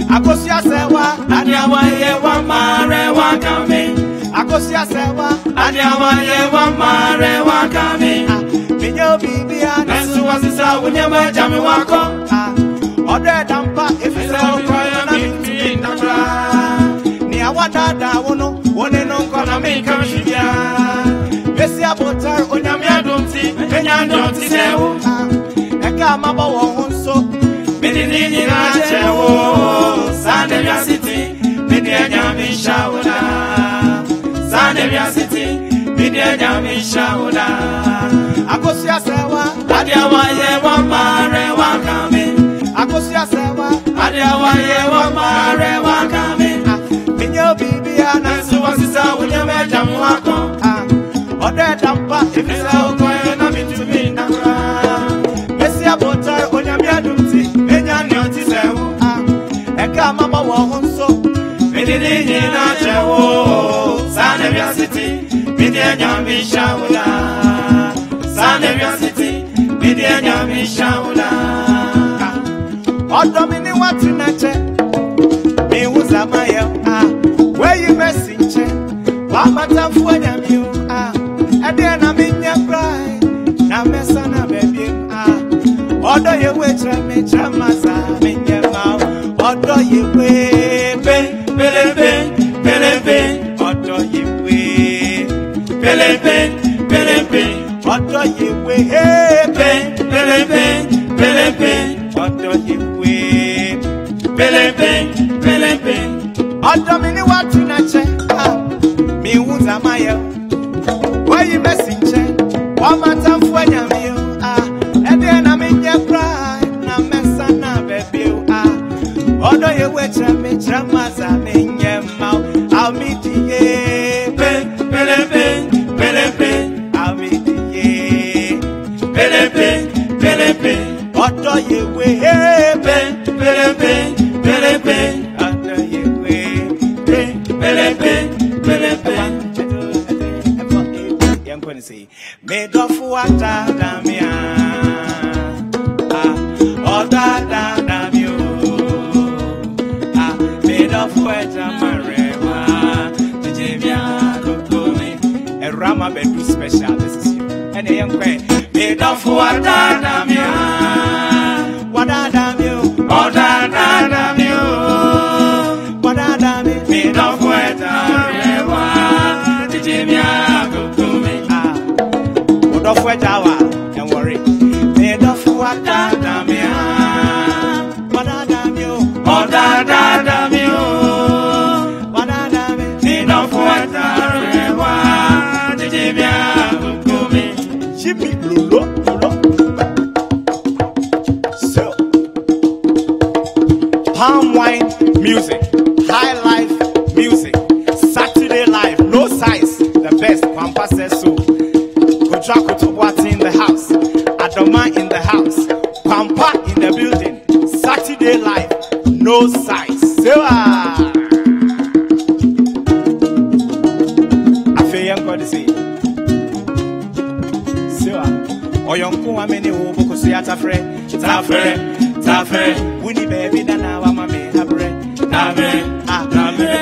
Akosia sewa, adiawa yewa mare wakame. Akosia sewa, adiawa yewa mare wakame. Minyo bibia, nesu wasisa unyama jami wako. Ode dampa, ifisa ukoya na minti ndakra. Ni awadada wono, wone nonko na mika mshibia. Besi abotar, onyamia domti, kenya domti sewu. Eka maba wonso, Midini na chewo, Sande vya city, Midia nyami shawula. Sande vya city, Midia nyami shawula. Akosia sewa, adiawa yewa mare wakame. Akosia sewa, adiawa yewa mare wakame. Minyo bibia na suwa sisa unyame jamu wako. Ode dampa, ifisa ukoye na mitumi nakra. Mesi abotar, onyamia dumti. Eka mama wahonso Midini na chewo Sane vya city Midie nyami shawula Sane vya city Midie nyami shawula Odomini wati nache Mi uza mayo Where you messinche Wamata fuanya miu Edie na minya cry Na mesa na baby Odo ye wetra me chamasa Minye mao Odo ye we Pelepe Odo ye we Pelepe Odo ye we Pelepe Odo ye we Pelepe Odo mini watu nache Mi uza mayo Why you messing che Wamata mfuanya miyo Ede na minye cry Na mesa na baby Odo ye wecha me chamaza minye mau I'll meet ye Pelepe I'll meet ye Pelepe Odo ye we Pelepe Odo ye we Pelepe I'm going to say Made of water damia da you made of water marewa Jimia Kumi a Rama Bedu special this is you and a young quay made of water damia Wada damn you damn you Wada damn you made of water marewa Jimia Kumi Wood of water don't worry made of water damn you Palm Wine Music, High Life Music, Saturday Live, no size. life, no size. Sewa. Afe yanko de say. Sewa. Oyonko wa meni wo boko so ya tafre. Wuni baby dana wa mame habre. Name.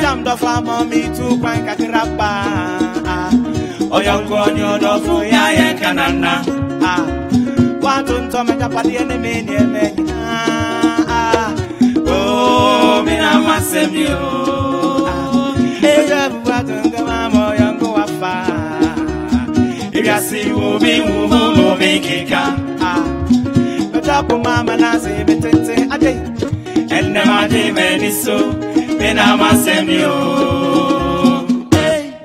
Jam do fa mommy to kwan kakirapa. Oyonko nyodo fo ya yen kanana. Watun to me japadi ene me ni eme. Oh, me na masemi o. Eja buatun kama moyonko wafa. If you see wo be no be kika. Tapo mama na se betete ade. And never de many so. Me na masemi o.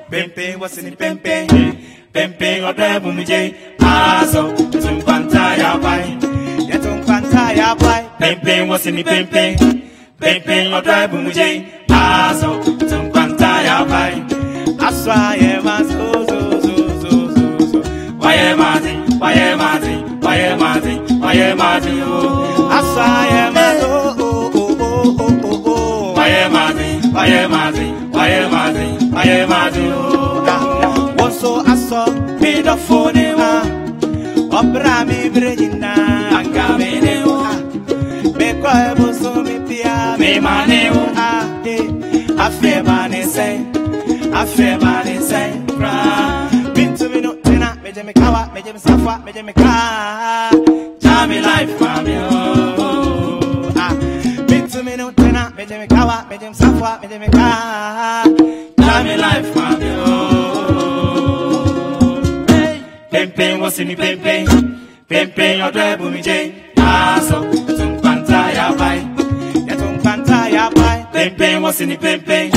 Pempe was in pempe. Pempe or debu mije. Aso tumpanta ya bai. Ya tumpanta ya bai. Pempe was in pempe. Pempe or debu mije. Aso tumpanta ya bai. Aswa ye maso so. Why am I? Aswa ye maso. Woso aso me the phone opera mi brejina angamene me kwa boso mi pia me mane afe mane say bra bintu mi no tena meje me kawa meje me safa meje me ka jami life mami bintu mi no tena meje me kawa meje me safa meje me ka jami life mami Pempe was in the Pempe or debu mije. Aso tumpanta ya bai. Ya tumpanta ya bai. Pempe was in the Pempe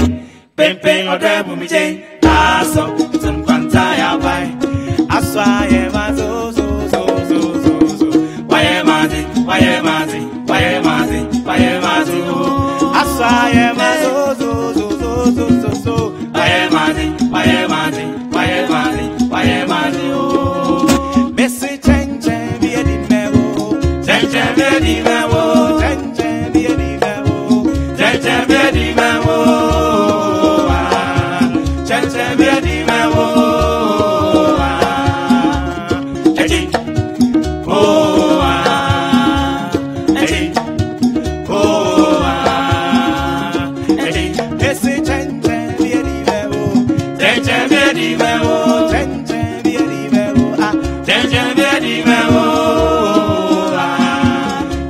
or debu mije. Aso tumpanta ya bai. Aswa ye mazo so. Why am I? Aswa ye mazo so. Why am I? Messi change be a dimero. Change be a dimero. Change be a dimero. Change be a dimero. Change be a dimero. Messi change be a dimero.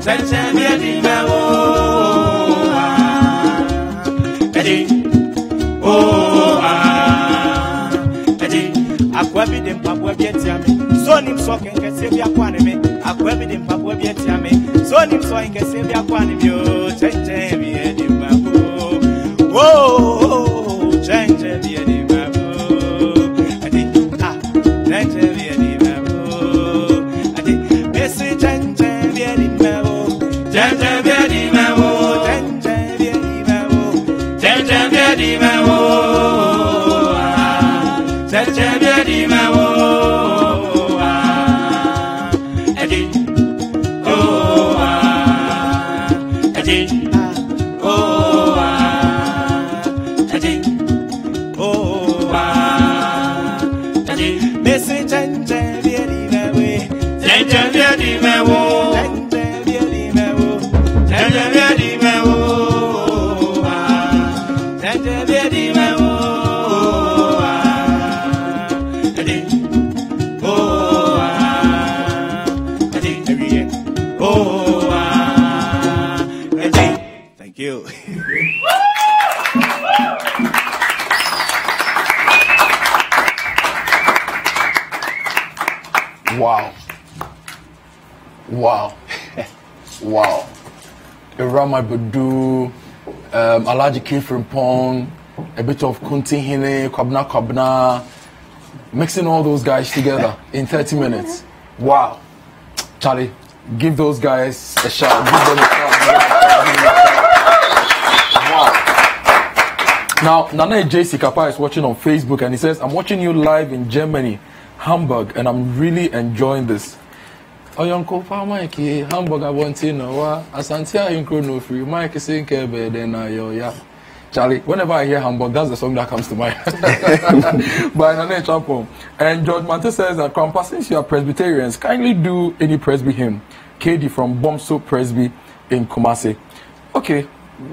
Change be a dimero. Akwabidem pabwa bietiame so nim so kenkese bia kwane me akwabidem pabwa bietiame so nim so kenkese bia kwane me o change me edi babu oh change me edi babu adi change me edi babu adi messi change me edi babu change me edi babu change me edi babu change me edi babu Thank you. Wow. Irama Badu, Alaji Kifrimpong, a bit of Kunti Hine, Kwabna, mixing all those guys together in 30 minutes. Wow. Charlie, give those guys a shout. Give them a shout. Wow. Now, Nana JC Kappa is watching on Facebook and he says, I'm watching you live in Germany, Hamburg, and I'm really enjoying this. Oyonko pa Mike hamburger wanting no Asantia incro no free Mike saying kebe then yeah. Charlie, whenever I hear Hamburg, that's the song that comes to mind. By Nane Champon. And George Mante says that Grandpa, since you are Presbyterians, kindly do any Presby hymn. KD from Bomso Presby in Kumasi. Okay,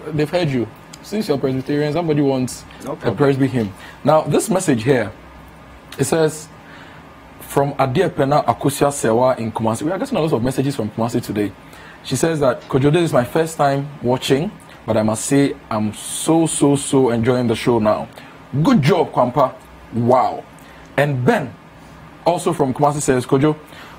they've heard you. Since you're Presbyterian, somebody wants a Presby hymn. Now, this message here, it says, from Adia Pena Akusia Sewa in Kumasi. We are getting a lot of messages from Kumasi today. She says that, Kojo, this is my first time watching, but I must say I'm so enjoying the show now. Good job, Kwampa. Wow. And Ben, also from Kumasi, says, Kojo,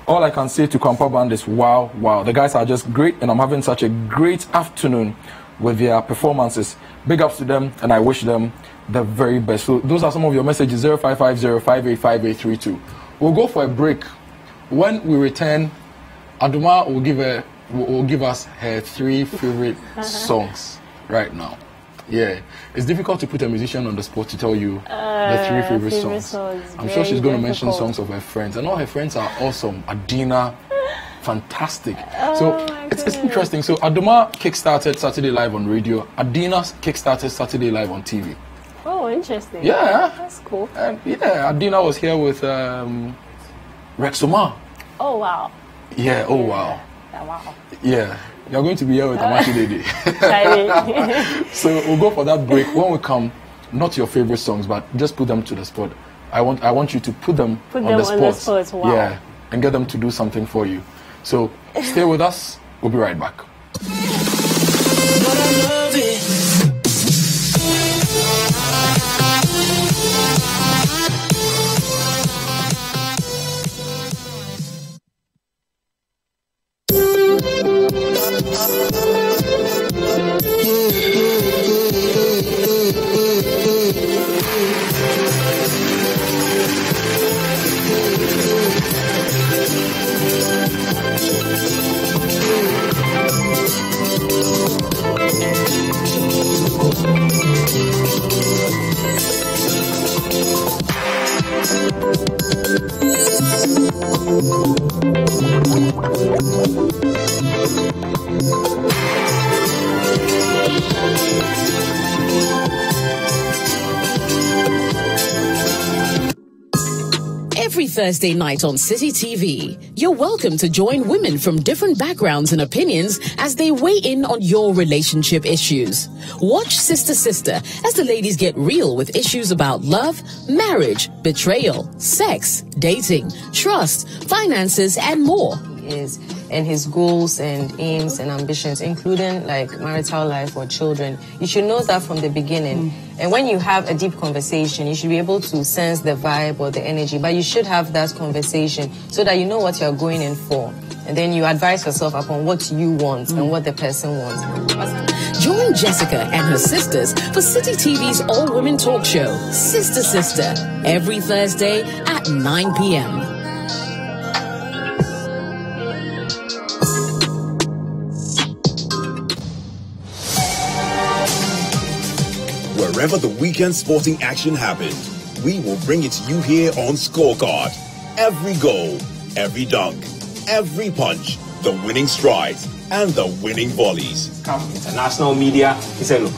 all I can say to Kwampa Band is wow. The guys are just great, and I'm having such a great afternoon with their performances. Big ups to them, and I wish them the very best. So those are some of your messages, 0550585832. We'll go for a break. When we return, Adomaa will give us her 3 favorite songs right now. Yeah, it's difficult to put a musician on the spot to tell you the 3 favorite songs. I'm sure she's going to mention songs of her friends, and all her friends are awesome. Adina, fantastic. So it's interesting. So Adomaa kickstarted Saturday Live on radio. Adina kickstarted Saturday Live on TV. Oh, interesting. Yeah, that's cool. And yeah, Adina was here with Rexoma. Oh wow. Yeah. Oh wow. Wow. Yeah, you're going to be here with Amashi Dede. So we'll go for that break. When we come, not your favorite songs, but just put them to the spot. I want you to put them on the spot. Wow. Yeah, and get them to do something for you. So stay with us. We'll be right back. Every Thursday night on City TV, you're welcome to join women from different backgrounds and opinions as they weigh in on your relationship issues. Watch Sister Sister as the ladies get real with issues about love, marriage, betrayal, sex, dating, trust, finances, and more. And his goals and aims and ambitions, including like marital life or children. You should know that from the beginning. And when you have a deep conversation, you should be able to sense the vibe or the energy, but you should have that conversation so that you know what you're going in for. And then you advise yourself upon what you want and what the person wants. Join Jessica and her sisters for City TV's all-women talk show, Sister Sister, every Thursday at 9 p.m. Wherever the weekend sporting action happened, we will bring it to you here on Scorecard. Every goal, every dunk, every punch, the winning strides, and the winning volleys. Come international media, he said, look,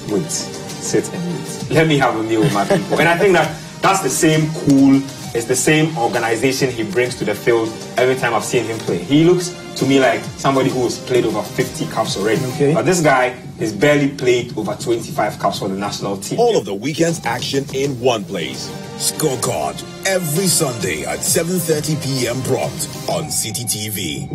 wait, sit and wait. Let me have a meal with my people. And I think that's the same cool, it's the same organization he brings to the field every time I've seen him play. He looks to me like somebody who has played over 50 cups already. Okay. But this guy has barely played over 25 cups for the national team. All of the weekend's action in one place. Scorecard, every Sunday at 7:30 p.m. prompt on City TV.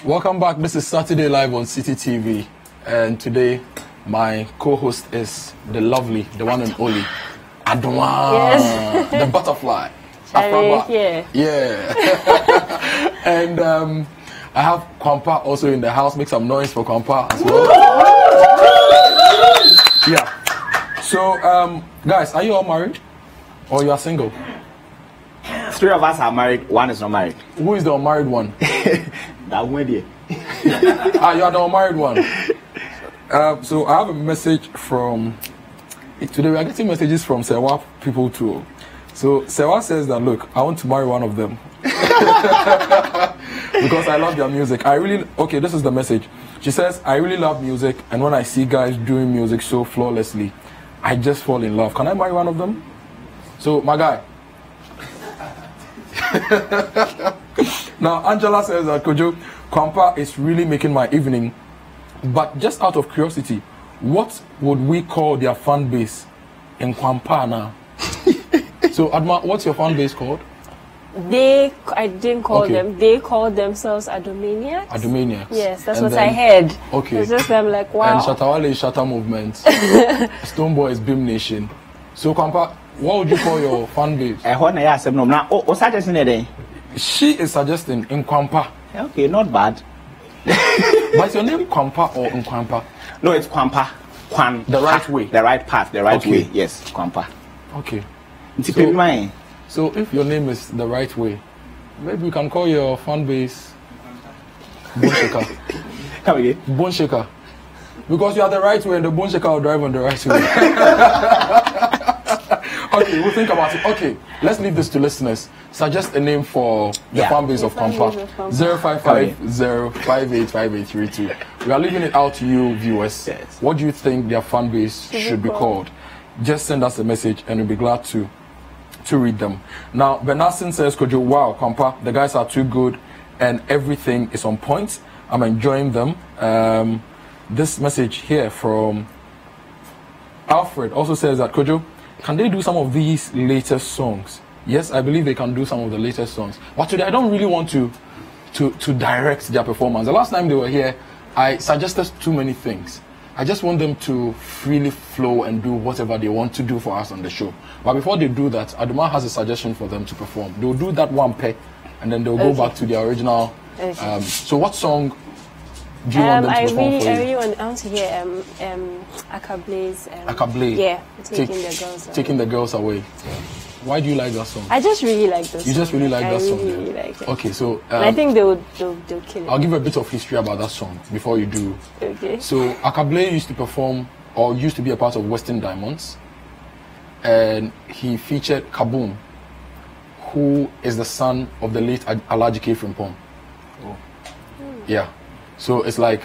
Welcome back. This is Saturday Live on City TV, and today my co-host is the lovely, the one and only Adomaa, yes. The butterfly. Yeah. And I have Kwampa also in the house. Make some noise for Kwampa as well. Yeah. So, guys, are you all married? Or you are single? 3 of us are married, 1 is not married. Who is the unmarried one? That one there. You are the unmarried one. So I have a message from... Today we are getting messages from Sewa people too. So Sewa says that, look, I want to marry one of them. Because I love their music. Okay, this is the message. She says, I really love music, and when I see guys doing music so flawlessly, I just fall in love. Can I marry one of them? So, my guy. Now, Angela says that, Kojo, Kwampa is really making my evening. But just out of curiosity, what would we call their fan base in Kwampa now? So, Adomaa, what's your fan base called? I didn't call them. They called themselves Adomaniacs. Adomaniacs. Yes, that's what I heard. Okay. It's just them like, wow. And Shatawale is Shatta Movement. Stoneboy is Beam Nation. So, Kwampa, what would you call your fan base? She is suggesting in Kwampa. Okay, not bad. But is your name Kwampa or Nkwampa? No, it's Kwampa. Kwan. The right way. The right path, the right way. Yes, Kwampa. Okay. So if your name is the right way, maybe we can call your fan base Bone Shaker. Come again. Bone Shaker. Because you are the right way and the Bone Shaker will drive on the right way. Okay, we'll think about it. Okay, let's leave this to listeners. Suggest a name for the fan base of Kwampa. 0550585832. We are leaving it out to you, viewers. Yes. What do you think their fan base should be called? Just send us a message and we'll be glad to read them. Now, Benasin says, Kojo, wow, Kwampa, the guys are too good and everything is on point. I'm enjoying them. This message here from Alfred also says that, Kojo, can they do some of these latest songs? Yes, I believe they can do some of the latest songs. But today, I don't really want to direct their performance. The last time they were here, I suggested too many things. I just want them to freely flow and do whatever they want to do for us on the show. But before they do that, Adomaa has a suggestion for them to perform. They'll do that one pair, and then they'll go back to their original. So what song do you want them to perform for you? I really want to hear Akable's. Akable. Yeah, taking the girls away. Taking the girls away. Why do you like that song? I just really like this song. You just really like that song? I really like it. Okay, so... and I think they'll kill it. I'll give a bit of history about that song before you do. Okay. So, Akable used to perform, or used to be a part of Western Diamonds. And he featured Kaboom, who is the son of the late Alhaji K. Frimpong. Yeah. So, it's like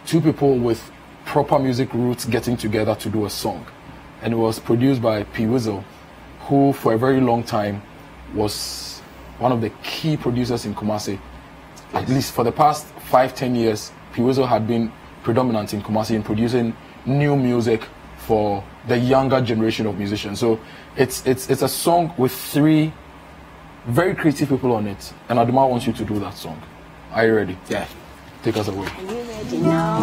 two people with proper music roots getting together to do a song. And it was produced by P. Wizzle, who for a very long time was one of the key producers in Kumasi. At least for the past 5-10 years, P. Wizzle had been predominant in Kumasi in producing new music for the younger generation of musicians. So it's a song with 3 very creative people on it, and Adomaa wants you to do that song. Are you ready? Yeah. Take us away. Are you ready now?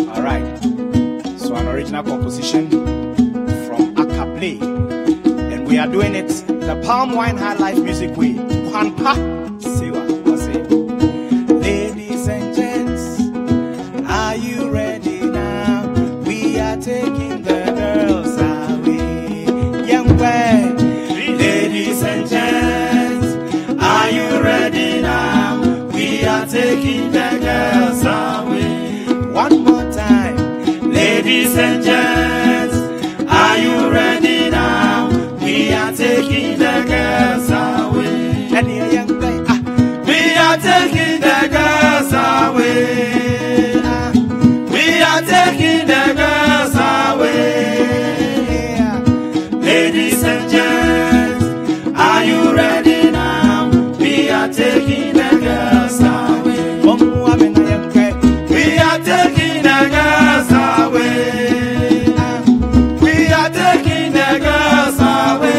All right. So an original composition from Akable, and we are doing it the Palm Wine High Life music way. Kwampa. See what I say. Ladies and gents, are you ready now? We are taking the girls away. Young man. Ladies and gents, are you ready now? We are taking the girls away. One more time. Ladies and gents, are you ready now? We are taking the girls away. And you young guy, we are taking the girls away. We are taking the girls away. Ladies and gents, are you ready now? We are taking the girls away. We are taking the girls away. We are taking the girls away.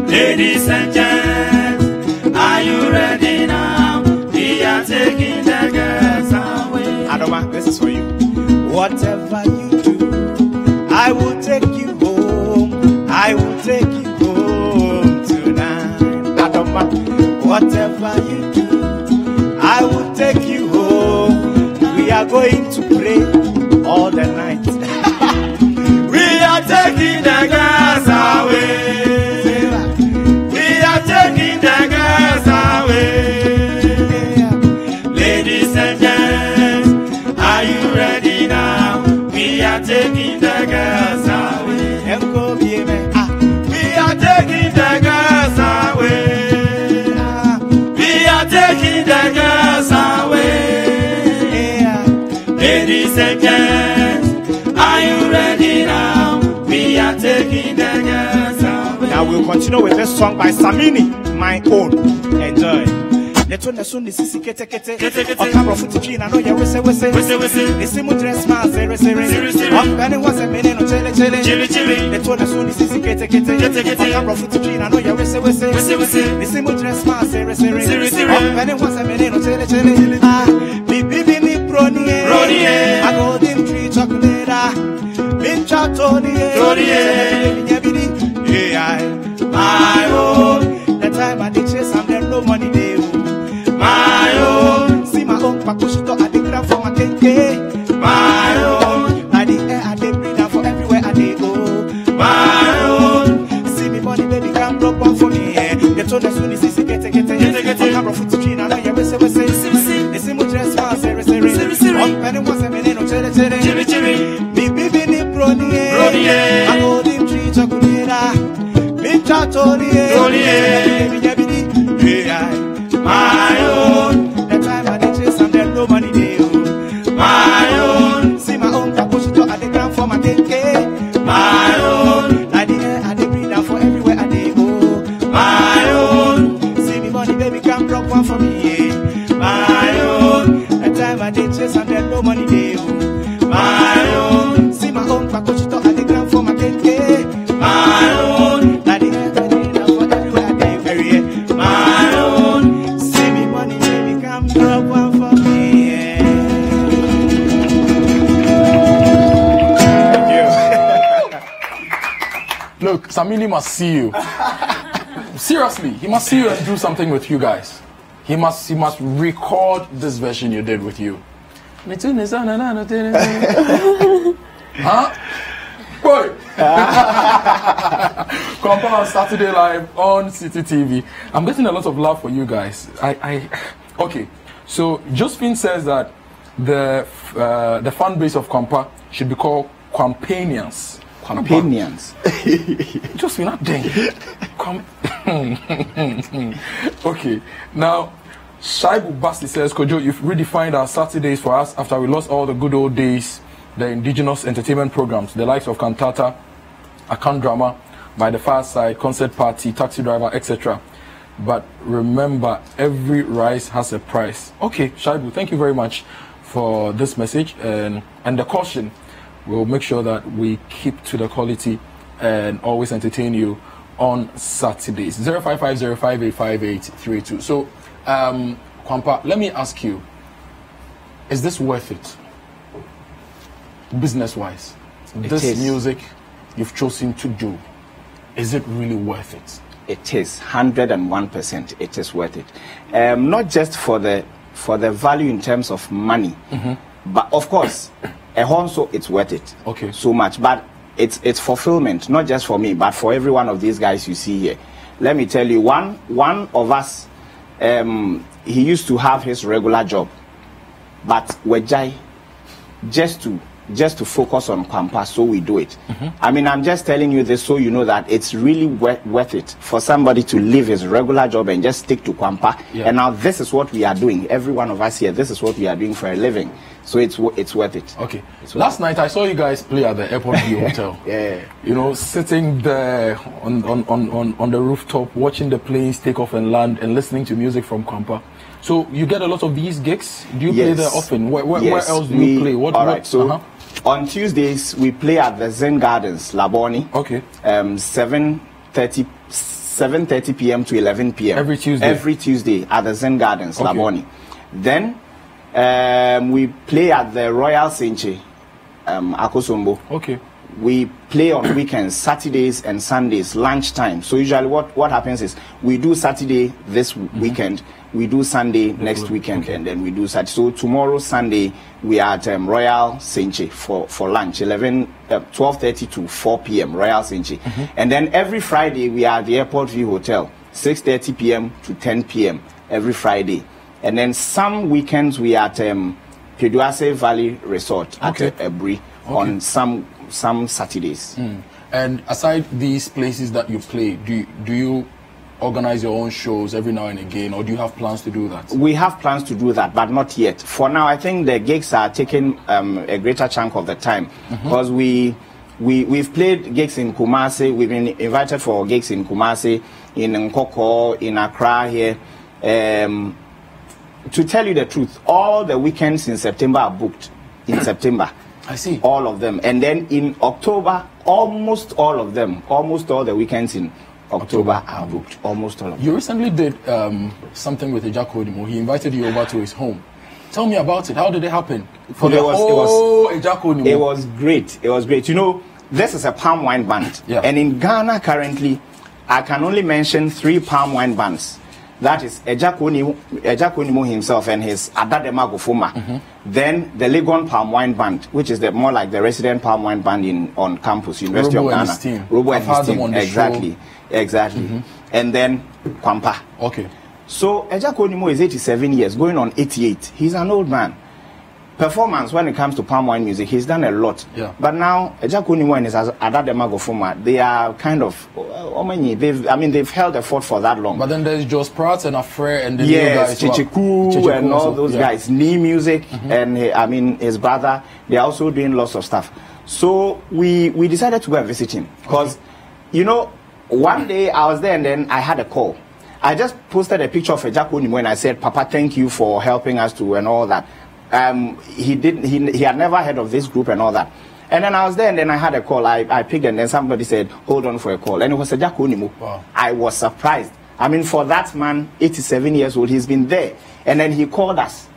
Ladies and gents, are you ready now? We are taking the girls away. Adomaa, this is for you. Whatever you do, I will take you home. I will take you home tonight. Adomaa, whatever you do, I will take you home. We are going to pray all the night. We are taking the girls away. We are taking the girls away. Ladies and gents, are you ready now? We are taking the girls away. We are taking the girls away. We are taking the girls away. Ladies and gents, are you ready now? We are taking the girls away. Now we'll continue with this song by Samini, My Own. Enjoy. Leto na so nisisi kete kete Okabro futi tree na no ya wese Nisimu dress ma sere Ompeni wase mene no chele Leto na so nisisi kete Okabro futi tree na no ya wese Nisimu dress ma sere Ompeni wase mene no chele Bibi mi pronie Agodim tree chocolate Mincha tonie My own. The time I did chase, I'm there no money there. My own. See my own pakushito at the ground for my kenke. My own. I the air I dey breathe out for everywhere I dey go. My own. See me money baby come drop one for me. They told us soon is get. Come from the tree now you wese. They see me dress my sere. One penny was a minute no chere. Me baby ni pronie. I go dim tree chocolate. My own. The time I did chase and there's no money there. My own. See my own pakushito at the ground for my kenke. My own. Like the air I dey breathe out for everywhere I dey go. My own. See me money baby come drop one for me. My own. The time I did chase and there's no money there. My own. See my own pakushito at the ground for my kenke. My own. Like the air I dey breathe out for everywhere I dey go. My own. See me money baby come drop one for me. Look, Samini must see you. Seriously, he must see you and do something with you guys. He must record this version you did with you. Huh? Boy! Compound on Saturday Live on City TV. I'm getting a lot of love for you guys. Okay. So Josephine says that the fan base of Compa should be called Companions. Companions. Just not dang. Okay. Now, Shaibu Basti says, Kojo, you've redefined our Saturdays for us after we lost all the good old days, the indigenous entertainment programs, the likes of Cantata, Account Drama, By the Fireside, Concert Party, Taxi Driver, etc. But remember, every rice has a price. Okay, Shaibu, thank you very much for this message and the caution. We'll make sure that we keep to the quality and always entertain you on Saturdays. 0550585832. So, Kwampa, let me ask you, is this worth it? Business-wise, this music you've chosen to do, is it really worth it? It is 101%. It is worth it. Not just for the value in terms of money, but of course, also it's worth it. Okay. So much, but it's fulfillment, not just for me, but for every one of these guys you see here. Let me tell you, one of us, he used to have his regular job, but Wejai just to focus on campus, so we do it. I mean, I'm just telling you this so you know that it's really worth it for somebody to leave his regular job and just stick to Kwampa. Yeah. And now this is what we are doing. Every one of us here, this is what we are doing for a living. So it's worth it. Okay. Last night I saw you guys play at the Airport View Hotel. Yeah. You know, sitting there on the rooftop, watching the planes take off and land, and listening to music from Kwampa. So you get a lot of these gigs. Do you play there often? Where else do you play? On Tuesdays we play at the Zen Gardens, Laboni. Okay. 7:30 p.m. to 11 p.m. Every Tuesday. Every Tuesday at the Zen Gardens, Laboni. Then we play at the Royal Senche, Akosombo. Okay. we play on weekends, Saturdays and Sundays, lunchtime. So usually what happens is we do Saturday this weekend, we do Sunday next weekend, and then we do Saturday. So tomorrow, Sunday, we are at Royal Senche for lunch, 12:30 to 4 p.m. Royal Senche. And then every Friday, we are at the Airport View Hotel, 6:30 p.m. to 10 p.m. every Friday. And then some weekends, we are at Peduase Valley Resort at Ebri on some Saturdays. And aside these places that you play, do you organize your own shows every now and again, or do you have plans to do that? We have plans to do that, but not yet. For now, I think the gigs are taking a greater chunk of the time, because we've played gigs in Kumasi. We've been invited for gigs in Kumasi, in Nkoko, in Accra here. To tell you the truth, all the weekends in September are booked in September. I see. All of them. And then in October, almost all of them, almost all the weekends in October are booked. Almost all of them. You recently did something with Ejako Onimo. He invited you over to his home. Tell me about it. How did it happen? For Ejako Onimo. It was great. It was great. You know, this is a palm wine band. Yeah. And in Ghana currently, I can only mention 3 palm wine bands. That is Ejako Onimo himself and his Adomaa Gofoma. Then the Legon Palm Wine Band, which is more like the resident palm wine band on campus, University of Ghana. Robo and his team. Exactly. And then Kwampa. Okay. So Ejako Onimo is 87 years, going on 88. He's an old man. Performance, when it comes to palm wine music, he's done a lot. Yeah. But now Ejako Onimo and his Adomaa Gofoma, they are kind of they've held the fort for that long. But then there's Jos Pratt and Afre and the new guys, Chichiku and all those guys, Knee Music, and his brother, they're also doing lots of stuff. So we decided to go and visit him, because you know, one day I was there and then I had a call. I just posted a picture of Ejako Onimo and I said, Papa, thank you for helping us to and all that. He had never heard of this group and all that. And then I was there and then I had a call. I picked and then somebody said, hold on for a call. And it was Ejako Onimo. Wow. I was surprised. I mean, for that man, 87 years old, he's been there. And then he called us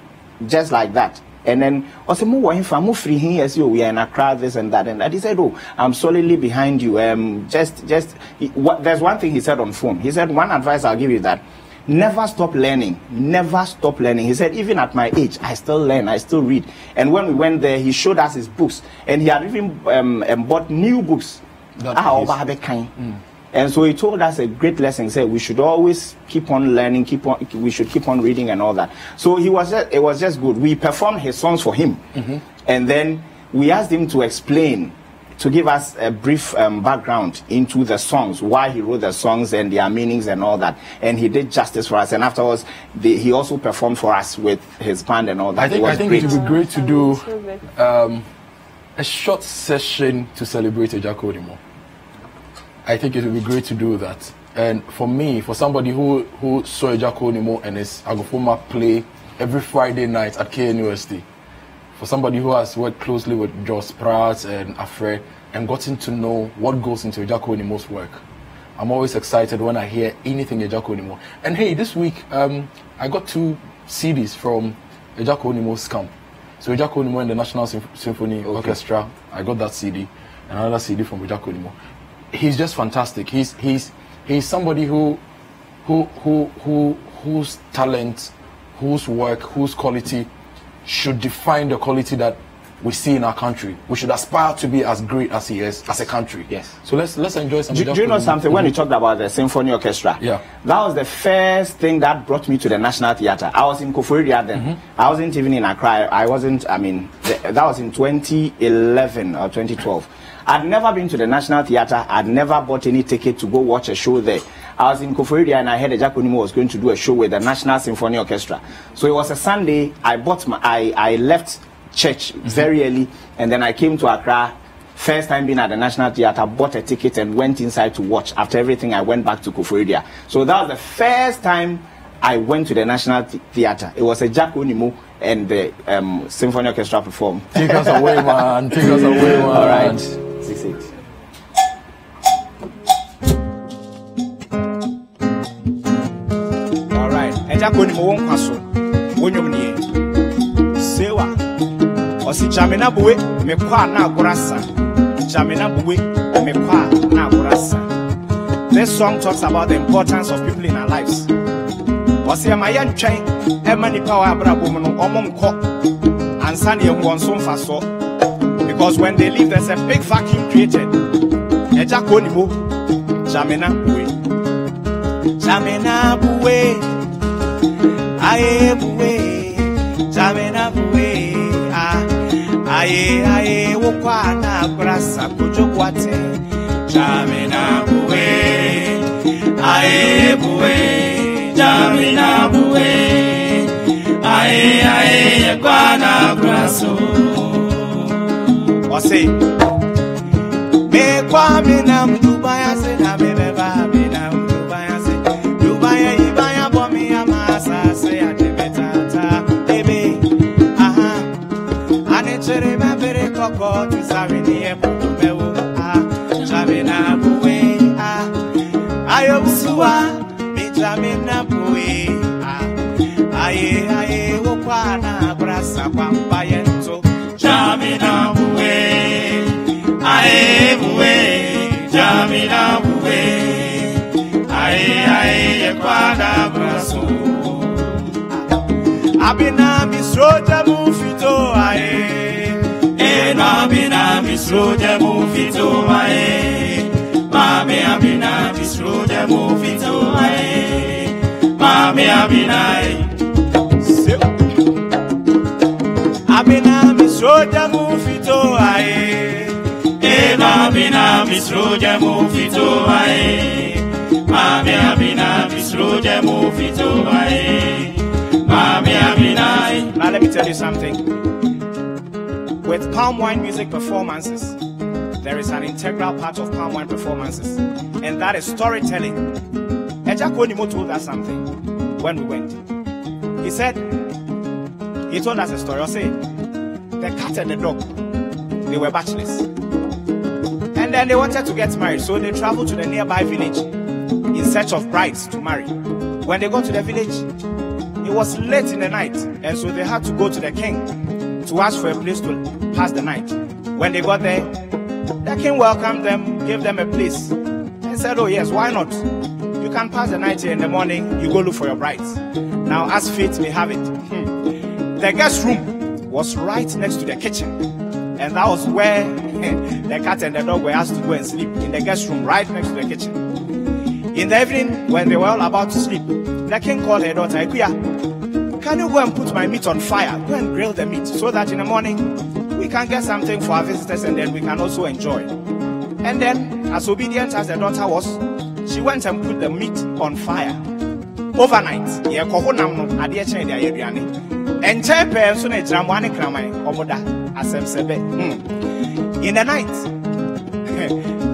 just like that. And then I said, we are in Accra, this and that. And he said, oh, I'm solidly behind you. There's one thing he said on phone. He said, one advice I'll give you that. Never stop learning. Never stop learning. He said, even at my age, I still learn. I still read. And when we went there, he showed us his books. And he had even bought new books. And so he told us a great lesson. He said, we should always keep on learning, we should keep on reading and all that. So it was just good. We performed his songs for him. And then we asked him to explain, to give us a brief background into the songs, why he wrote the songs and their meanings and all that. And he did justice for us. And afterwards, he also performed for us with his band and all that. I think it would be great to do a short session to celebrate Ejako Onimo. I think it would be great to do that. And for me, for somebody who saw Ejako Onimo and his Agofoma play every Friday night at KNUST, for somebody who has worked closely with Jos Pratt and Afre and gotten to know what goes into Ejako Onimo's work, I'm always excited when I hear anything Ejako Onimo. And hey, this week I got 2 CDs from Ejako Onimo's camp. So Ejako Onimo and the National Symphony Orchestra, I got that CD, and another CD from Ejako Onimo. He's just fantastic. He's somebody whose talent, whose work, whose quality should define the quality that we see in our country. We should aspire to be as great as he is as a country. Yes. So let's enjoy some. Do you know something? When you talked about the symphony orchestra, yeah, that was the first thing that brought me to the National Theatre. I was in Koforidua then. I wasn't even in Accra. That was in 2011 or 2012. I'd never been to the National Theatre. I'd never bought any ticket to go watch a show there. I was in Koforidua and I heard Ejako Onimo was going to do a show with the National Symphony Orchestra. So it was a Sunday. I left church very early, and then I came to Accra. First time being at the National Theatre, bought a ticket and went inside to watch. After everything, I went back to Koforidua. So that was the first time I went to the National Theatre. It was Ejako Onimo and the Symphony Orchestra performed. Take us away, man. Take us away, man. All right. 6-8. All right. Ejako Onimo won kwaso. Wonyom nie. Sewa. Osi chamena buwe me kwa na agorasa. This song talks about the importance of people in our lives. Because when they leave, there's a big vacuum created. Jamina buwe, Jamina buwe, aye buwe, Jamina buwe, aye wokwana brasa kujokwate. Jamina buwe, aye buwe, Jamina buwe, aye kwana braso. Wase, me kwa minam Dubai se na me beba minam Dubai se Dubai ibaya bomi amasa se atebetata baby aha ane chere me bere koko tu sabe ni e putu mewo Jamina buwe ayo suwa mi Jamina buwe aye wokwana brasa kwamba yento Jamina buwe aye buwe Jamina buwe aye kwada braso abina misroja mufito aye abina misroja mufito aye mame abina misroja mufito aye mame abina abina misroja mufito aye abina misroja mufito aye mame abina misroja mufito aye mame abina. Now let me tell you something. With palm wine music performances, there is an integral part of palm wine performances, and that is storytelling. Ejakonimo told us something when we went. He told us a story. I'll say, the cat and the dog, they were bachelors. And then they wanted to get married, so they traveled to the nearby village in search of brides to marry. When they got to the village, it was late in the night, and so they had to go to the king to ask for a place to pass the night. When they got there, the king welcomed them, gave them a place, and said, oh yes, why not? You can pass the night here. In the morning, you go look for your brides. Now, as fate may have it, the guest room was right next to the kitchen. And that was where the cat and the dog were asked to go and sleep, in the guest room right next to the kitchen. In the evening, when they were all about to sleep, the king called her daughter, Ikuya, can you go and put my meat on fire? Go and grill the meat so that in the morning we can get something for our visitors and then we can also enjoy. And then, as obedient as the daughter was, she went and put the meat on fire. Overnight, in the night,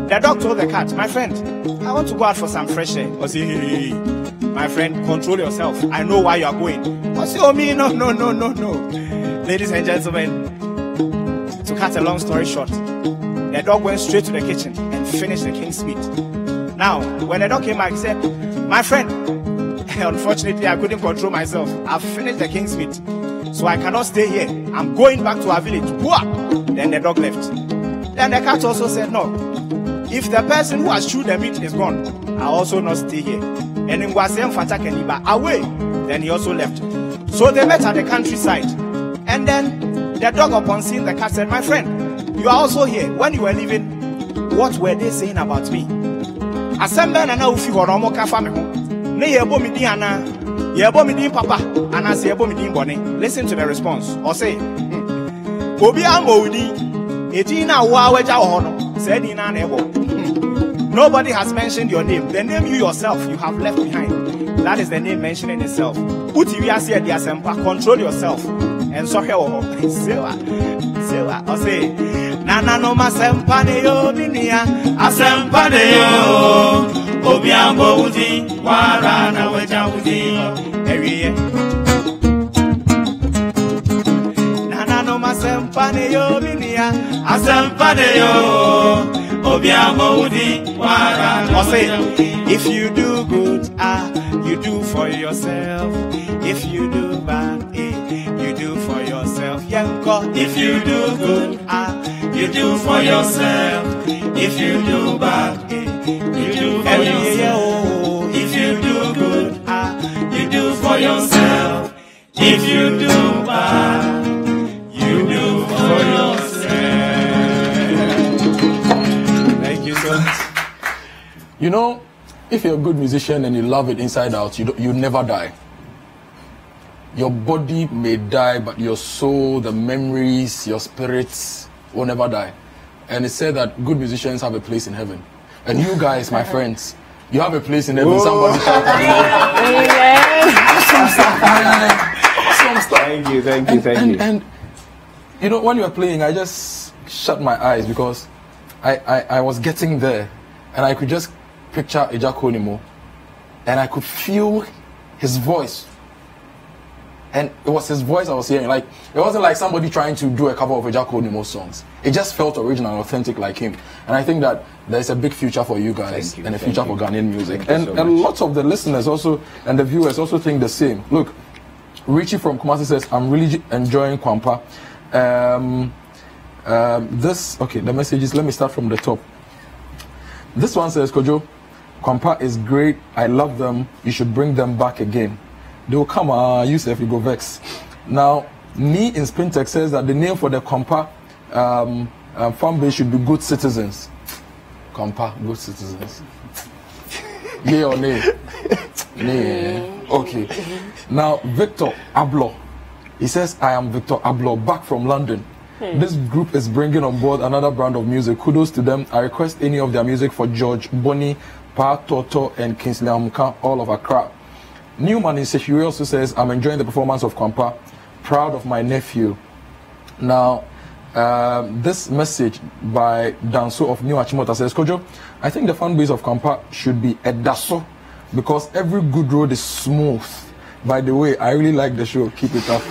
the dog told the cat, my friend, I want to go out for some fresh air. I say, hey, my friend, control yourself. I know why you are going. I say, oh me, no. Ladies and gentlemen, to cut a long story short, the dog went straight to the kitchen and finished the king's meat. Now, when the dog came back, he said, my friend, unfortunately, I couldn't control myself. I've finished the king's meat, so I cannot stay here. I'm going back to our village. Then the dog left. Then the cat also said, no. If the person who has chewed the meat is gone, I'll also not stay here. And in Wasem Fatakeniba, away. Then he also left. So they met at the countryside. And then the dog, upon seeing the cat, said, my friend, you are also here. When you were leaving, what were they saying about me? Asembe na ufi horomo kafa me ho. Ne yebo mi din ana, yebo mi din papa, ana se yebo mi din bone. Listen to the response. Or say, Obi amodi, edina wa weja wo no. Say di na ebo. Nobody has mentioned your name. The name you yourself you have left behind. That is the name mentioning itself. Uti wi ase di asempa, control yourself. And so here wo. Sewa. Or say, Nana no masempane yo binia, asempane yo. Obiambo uzi, warana weja uzi. Every Nana no masempane yo binia, asempane yo. Obiambo uzi, warana. Or say, if you do good, you do for yourself. If you do bad, you do for yourself. Yanko, if you do good, you do for yourself. If you do bad, you do for yourself. If you do good, you do for yourself. If you do bad, you do for yourself. Thank you so much. You know, if you're a good musician and you love it inside out, you never die. Your body may die, but your soul, the memories, your spirits will never die. And it said that good musicians have a place in heaven. And you guys, my friends, you have a place in heaven. Whoa. Somebody shout Thank you, thank you, thank you. And you know, when you were playing, I just shut my eyes because I was getting there, and I could just picture Ejakonimo, and I could feel his voice. And it was his voice I was hearing. Like, it wasn't like somebody trying to do a cover of Ejakonimo's songs. It just felt original and authentic like him. And I think that there's a big future for you guys and a future for Ghanaian music. And lots of the listeners also and the viewers also think the same. Look, Richie from Kumasi says, I'm really enjoying Kwampa. The messages, let me start from the top. This one says, Kojo, Kwampa is great. I love them. You should bring them back again. They will come, Yusuf, you go vex. Now, Me in Spintex says that the name for the Kwampa fan base should be Good Citizens. Kwampa, Good Citizens. Yay or nay? Nay. Okay. Now, Victor Ablo. He says, I am Victor Ablo, back from London. This group is bringing on board another brand of music. Kudos to them. I request any of their music for George, Bonnie, Pa Toto, and Kingsley Amuka, all of Accra. Newman in Seshiri also says, I'm enjoying the performance of Kwampa. Proud of my nephew. Now, this message by Danso of New Achimota says, Kojo, I think the fan base of Kwampa should be Edaso because every good road is smooth. By the way, I really like the show. Keep it up.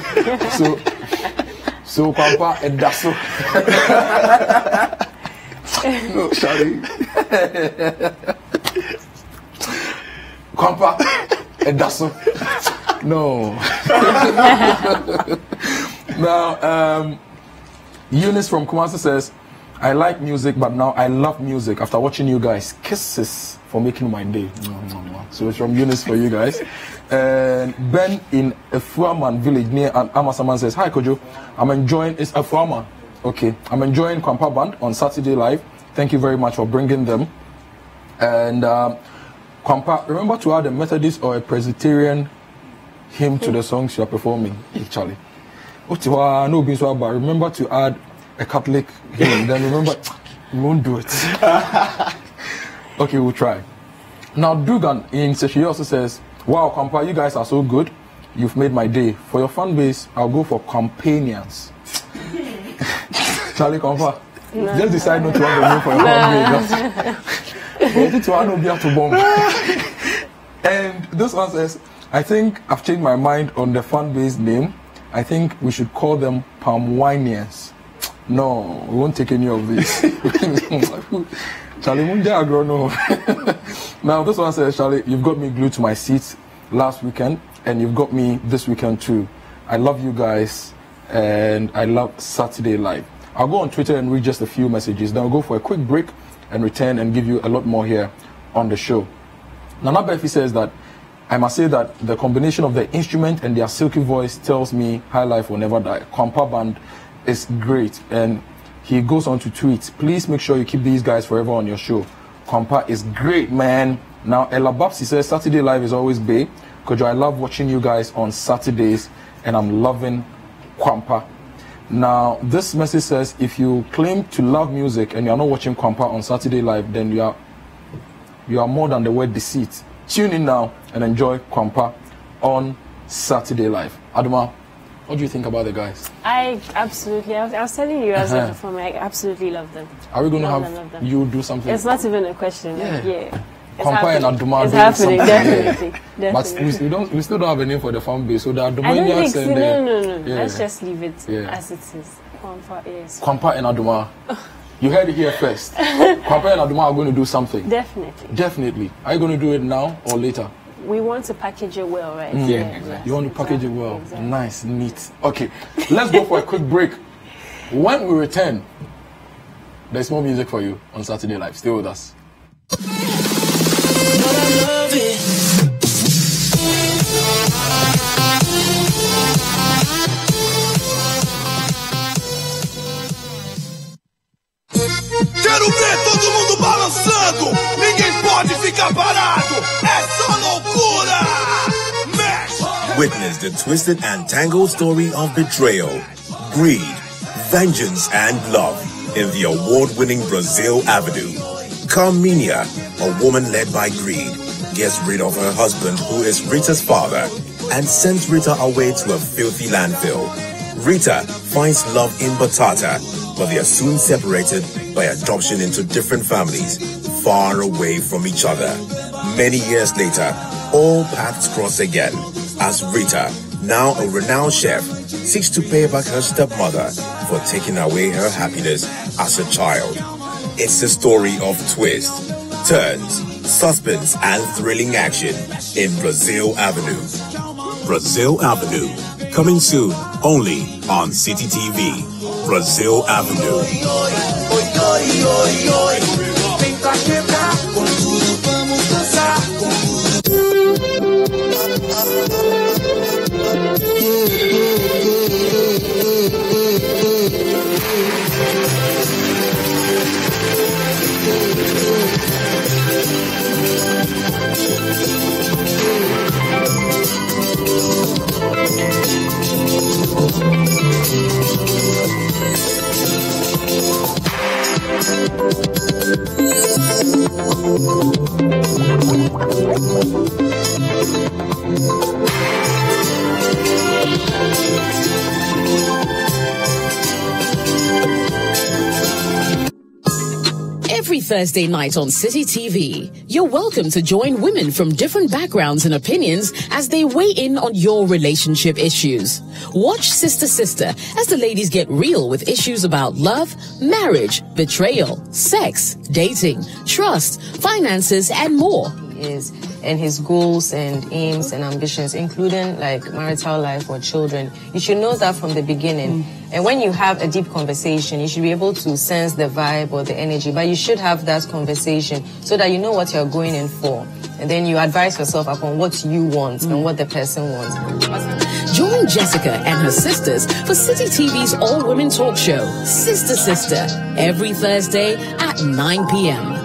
So Kwampa Edaso. No, sorry. Kwampa Edaso. No. Now, Eunice from Kumasi says, I like music, but now I love music after watching you guys. Kisses for making my day. So it's from Eunice for you guys. And Ben in Efuaman village near Amasaman says, hi Kojo, I'm enjoying, it's Efuaman. Okay, I'm enjoying Kwampa Band on Saturday Live. Thank you very much for bringing them. And Kwampa, remember to add a Methodist or a Presbyterian hymn to the songs you are performing. Hey, Charlie. Remember to add a Catholic hymn. Then remember, we won't do it. Okay, we'll try. Now, Dugan in Seshi also says, wow, Kwampa, you guys are so good. You've made my day. For your fan base, I'll go for companions. Charlie Kwampa, just decide not to have a name for your fan base. And this one says, I think I've changed my mind on the fan base name. I think we should call them Palmwinians. No, we won't take any of this. Charlie, no. Now this one says, Charlie, you've got me glued to my seat last weekend, and you've got me this weekend too. I love you guys, and I love Saturday Live. I'll go on Twitter and read just a few messages. Then I'll go for a quick break and return and give you a lot more here on the show. Nana Befi says that I must say that the combination of the instrument and their silky voice tells me High Life will never die. Kwampa Band is great. And he goes on to tweet, please make sure you keep these guys forever on your show. Kwampa is great, man. Now, Ella Babsi says, Saturday Live is always bae. Kojo, I love watching you guys on Saturdays, and I'm loving Kwampa. Now, this message says, if you claim to love music and you're not watching Kwampa on Saturday Live, then you are more than the word deceit. Tune in now and enjoy Kwampa on Saturday Live. Adomaa, what do you think about the guys? I absolutely, I was telling you as a performer, I absolutely love them. Are we going to have you do something? It's not even a question. Yeah. Kwampa and Adomaa it's happening, definitely. But we still don't have a name for the fan base, so the Adomaanians and no. Let's just leave it as it is. Kwampa, yes. Kwampa and Adomaa. You heard it here first. Kwampa and Adomaa are going to do something. Definitely. Are you going to do it now or later? We want to package it well, right? Yeah. You want to package it well. Nice, neat. Okay, let's go for a quick break. When we return, There's more music for you on Saturday Live. Stay with us. Quero ver todo mundo balançando. Ninguém pode ficar parado. É só loucura. Mexe. Witness the twisted and tangled story of betrayal, greed, vengeance, and love in the award-winning Brazil Avenue. Kumi, a woman led by greed, gets rid of her husband, who is Rita's father, and sends Rita away to a filthy landfill. Rita finds love in Batata, but they are soon separated by adoption into different families, far away from each other. Many years later, all paths cross again, as Rita, now a renowned chef, seeks to pay back her stepmother for taking away her happiness as a child. It's a story of twists, turns, suspense, and thrilling action in Brazil Avenue. Brazil Avenue, coming soon only on City TV. Brazil Avenue. Every Thursday night on City TV, you're welcome to join women from different backgrounds and opinions as they weigh in on your relationship issues. Watch Sister Sister as the ladies get real with issues about love, marriage, betrayal, sex, dating, trust, finances, and more. And his goals and aims and ambitions, including like marital life or children, you should know that from the beginning. And when you have a deep conversation, you should be able to sense the vibe or the energy, but you should have that conversation so that you know what you're going in for. And then you advise yourself upon what you want and what the person wants. Join Jessica and her sisters for City TV's all-women talk show, Sister Sister, every Thursday at 9 p.m.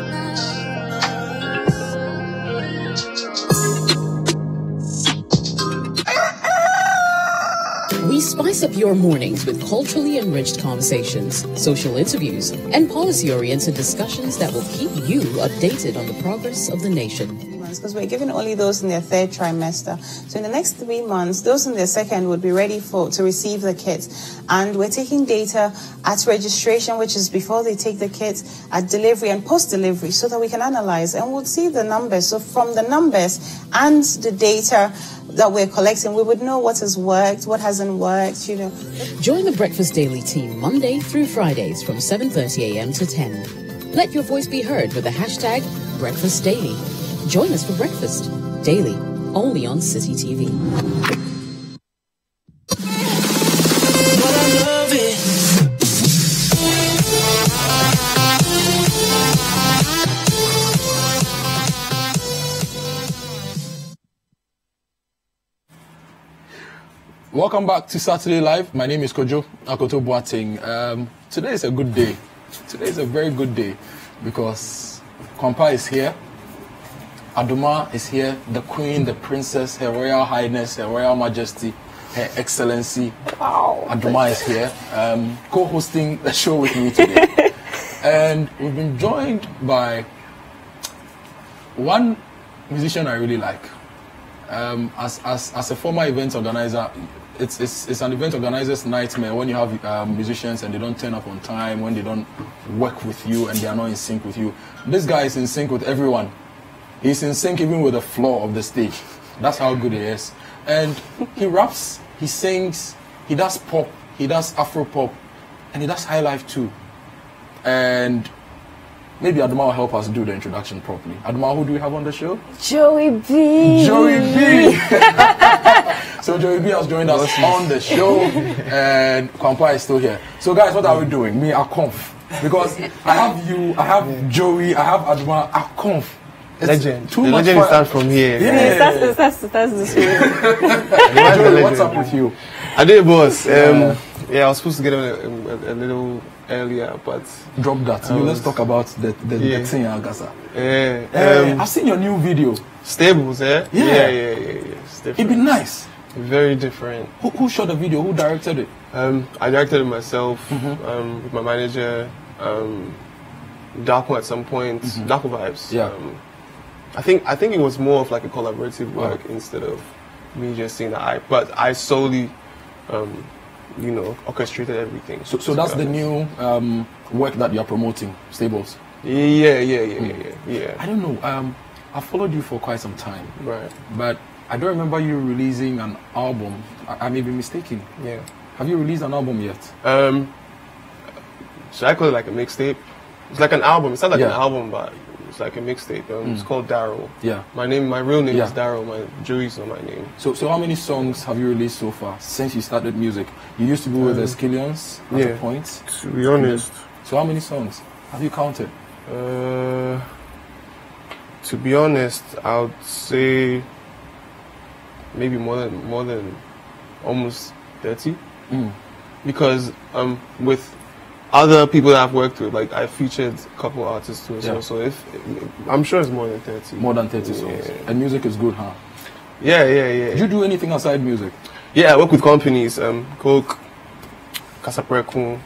We spice up your mornings with culturally enriched conversations, social interviews, and policy-oriented discussions that will keep you updated on the progress of the nation. Because we're giving only those in their third trimester. So in the next 3 months, those in their second would be ready to receive the kits. And we're taking data at registration, which is before they take the kits, at delivery and post-delivery, so that we can analyze and we'll see the numbers. So from the numbers and the data that we're collecting, we would know what has worked, what hasn't worked, you know. Join the Breakfast Daily team Monday through Fridays from 7:30 a.m. to 10. Let your voice be heard with the hashtag Breakfast Daily. Join us for breakfast daily, only on City TV. Welcome back to Saturday Live. My name is Kojo Akoto Boateng. Today is a good day. Today is a very good day because Kwampa is here. Adomaa is here, the Queen, the Princess, Her Royal Highness, Her Royal Majesty, Her Excellency. Wow. Adomaa is here, co-hosting the show with me today. And we've been joined by one musician I really like. As a former event organizer, it's an event organizer's nightmare when you have musicians and they don't turn up on time, when they don't work with you and they are not in sync with you. This guy is in sync with everyone. He's in sync even with the floor of the stage. That's how good he is. And he raps, he sings, he does pop, he does Afro pop, and he does high life too. And maybe Adomaa will help us do the introduction properly. Adomaa, who do we have on the show? Joey B. Joey B. So Joey B has joined us on the show, and Kwampa is still here. So guys, what are we doing? Me, Akonf. Because I have you, I have Joey, I have Adomaa, I have Conf. Legend. Too the much legend fun. starts from here. Yeah, that's the story. Joey, what's up with you? I did, boss. Yeah, I was supposed to get on a little earlier, but drop that. Let's talk about the thing, Agasa. Yeah. I've seen your new video. Stables, eh? Yeah. It'd be nice. Very different. Who shot the video? Who directed it? I directed it myself, with my manager, Darko at some point, Darko Vibes. Yeah. I think it was more of like a collaborative work instead of me just seeing the but I solely, orchestrated everything. So that's the new work that you're promoting, Stables. Yeah. I don't know. I followed you for quite some time. Right. But I don't remember you releasing an album. I may be mistaken. Yeah. Have you released an album yet? Should I call it like a mixtape? It's like an album. It's not like an album, but it's like a mixtape. It's called Daryl. Yeah. My real name is Daryl. My Joey's on my name. So how many songs have you released so far since you started music? You used to be with the Skillions at a point. To be honest. So how many songs have you counted? To be honest, I would say maybe more than almost 30. Because with other people that I've worked with, like I featured a couple artists too. So I'm sure it's more than 30. More than 30 songs. And music is good, huh? Yeah. Do you do anything outside music? Yeah, I work with companies, Coke, Casapreco,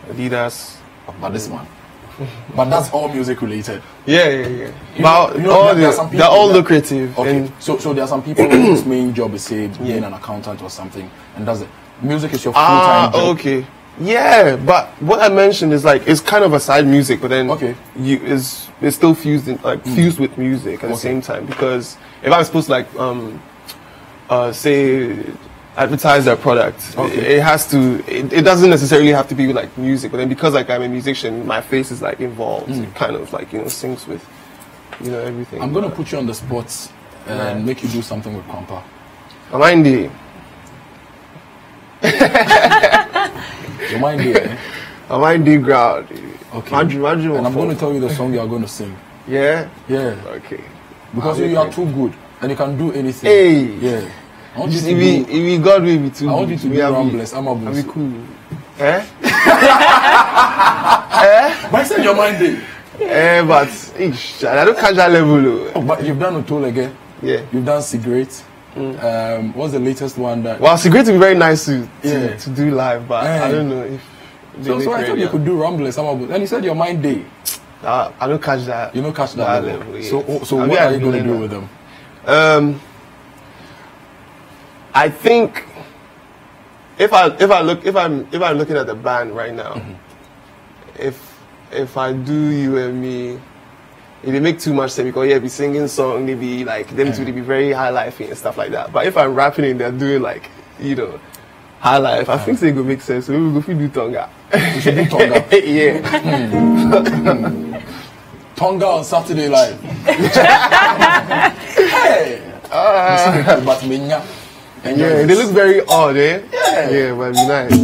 Adidas. But this one. But that's all music related. Yeah. But they're all lucrative. Okay. So there are some people whose main job is say being an accountant or something, and does it. Music is your full-time job. Okay. Yeah, but what I mentioned is like it's kind of a side music, but then it's still fused with music at the same time. Because if I'm supposed to say advertise their product, it has to. It doesn't necessarily have to be like music, but then because like I'm a musician, my face is like involved. It kind of like syncs with everything. I'm gonna put you on the spot and make you do something with Kwampa. Am I in there? Your mind there? Am I in the ground? Okay. And I'm going to tell you the song you are going to sing. Yeah? Yeah. Okay. Because you are too good and you can do anything. Hey! Yeah. If we God will be too good. I want you to be rambless. I'm a be cool. Eh? But I said your mind there. But I don't catch that level. Oh, but you've done Otole again. Yeah. You've done Cigarette. What's the latest one that? Well, Cigarette would be very nice to do live, but I don't know if. So I thought you could do Rambless, and you said your mind day. I don't catch that. You don't catch that level. Yeah. So what are you going to do with them? I think if I'm looking at the band right now, if I do You and Me. If they make too much sense, because be singing song, they be like them to be very high life and stuff like that. But if I'm rapping and they're doing like high life, I think they go make sense. So we will do Tonga. We should do Tonga. Yeah. Tonga on Saturday Live. Hey. But they look very odd, eh? Yeah, but it'd be nice.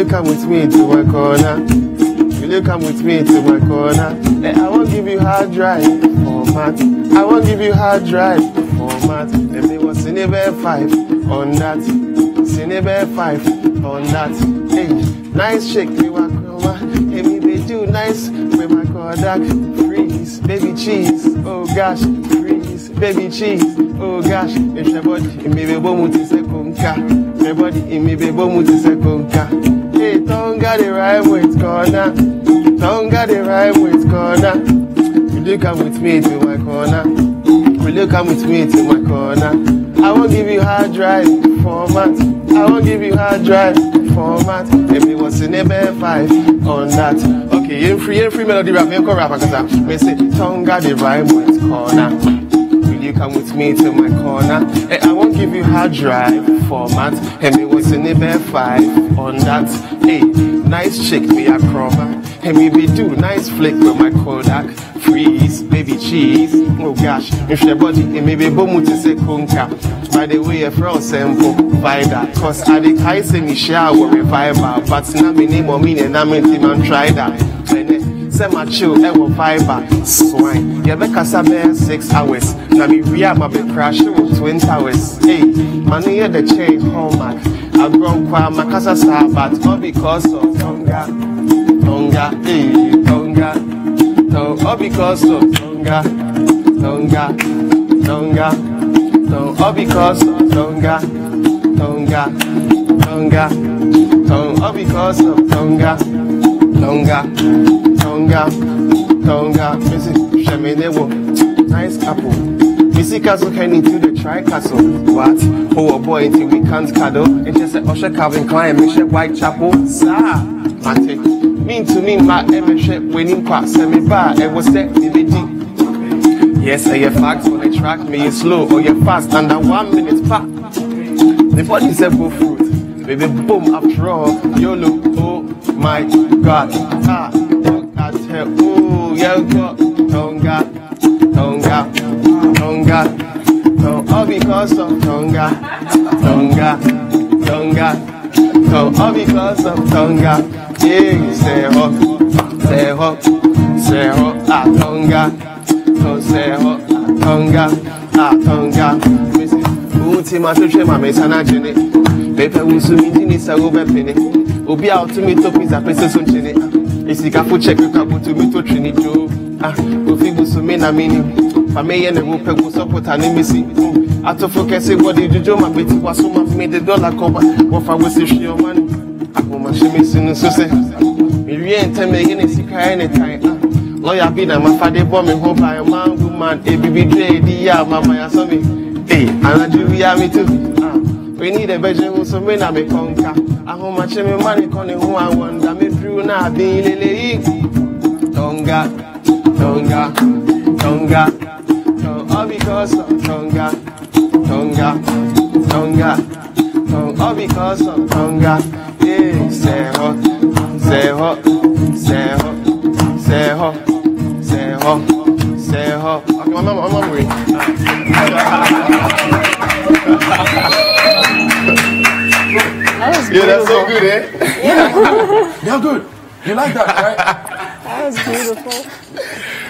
Come with me to my corner. Will you come with me to my corner? Hey, I won't give you hard drive format. I won't give you hard drive format. They say what's Cinebe 5 on that. Cinebe 5 on that. Hey, nice shake me wa chroma. Hey, me they do nice with my Kodak. Freeze, baby cheese. Oh gosh, freeze, baby cheese. Oh gosh, it's your body. Me be bomuti se kumka. My body in me be boom to say conca. Hey, tonga the rhyme with corner. Tonga the rhyme with corner. Will you come with me to my corner? Will you come with me to my corner? I won't give you hard drive format. I won't give you hard drive format. Maybe what's in a bear 5 on that. Okay, you free melody rap, you rap because me say tonga the rhyme with corner. Will you come with me to my corner? Hey, I won't give you hard drive format. Maybe what's in a bear 5 on that. Hey, nice chick me a chroma. Hey, me be do nice flick with my Kodak. Freeze, baby cheese. Oh gosh, if your body it may be boom to say conca. By the way, a from sample Vida. Cause I the kai say me shower revival. But now me name or meaning I mean man try that. Say my chill ever fiber. Swine. Yeah, because I bear 6 hours. Now me real my be crash with 20 hours. Hey, money here the chain hallmark. I've grown qua my casa sabat. All because of tonga. Tonga, hey, tonga. All because of tonga, tonga, tonga, all because of tonga, tonga, tonga, all because of tonga, tonga, tonga, tonga. Missy, Sheminewo, nice couple. Missy Castle can into the tri-castle. What? Oh, a boy until we can't cuddle. And just say, Usher Calvin Klein, Michelle Whitechapel. Sir, Mate. Mean to me, my membership winning class, semi bar, and was that DVD. Yes, I have facts when they track me, you slow or you fast under 1 minute pack. The body said go fruit, baby boom after all, YOLO, oh my god, ah, look at her, oh, yeah, go, tonga, tonga, tonga, all because of tonga, tonga, tonga, all because of tonga. Yeah, say ho, ah tonga, say ho, tonga, ah tonga. Ultima to chema me sana jene. Pepe usumi jini sa ube pene. Obi out to me to pizza pese sun chene. Isika fu check you kabu to me to trini jo. Ah, ofi usumi na mini. Fameye ne upe support ani misi. Ato focus what did you do my bit was so me the dollar cover. What I was issue your money. My shimmy soon so say, we ain't tell me any sick anytime. Lawyer be that my father bomb me home by a man, woman, a BBJ, the mama, saw me. Hey, and I do me too. We need a bedroom, so when I make conquer. I hold my chimney money, calling who I want. I made through now, being lily. Tonga, tonga, tonga, all because of tonga, tonga, tonga, all because of tonga. Yeah, say ho, say ho, say ho, say ho, say ho, say ho. Okay, I'm worried. Yeah, that's so good, eh? Yeah, they're good. You like that, right? That was beautiful.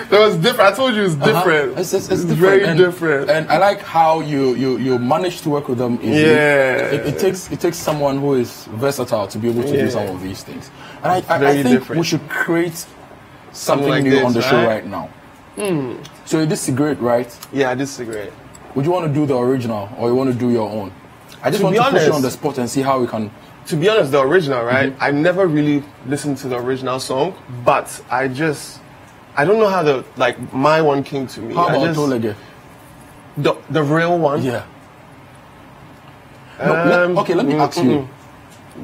That was different. I told you it's different. It's different. Very different. And I like how you manage to work with them easily. Yeah. It takes someone who is versatile to be able to do some of these things. And I think different. we should create something like new this, on the right? show right now. So this is great, right? Yeah, this is great. Would you want to do the original or you want to do your own? I just want to put you on the spot and see how we can. To be honest, the original, right? I never really listened to the original song, but I don't know how my one came to me. How about Tolege? The real one? Yeah. No, let me ask you.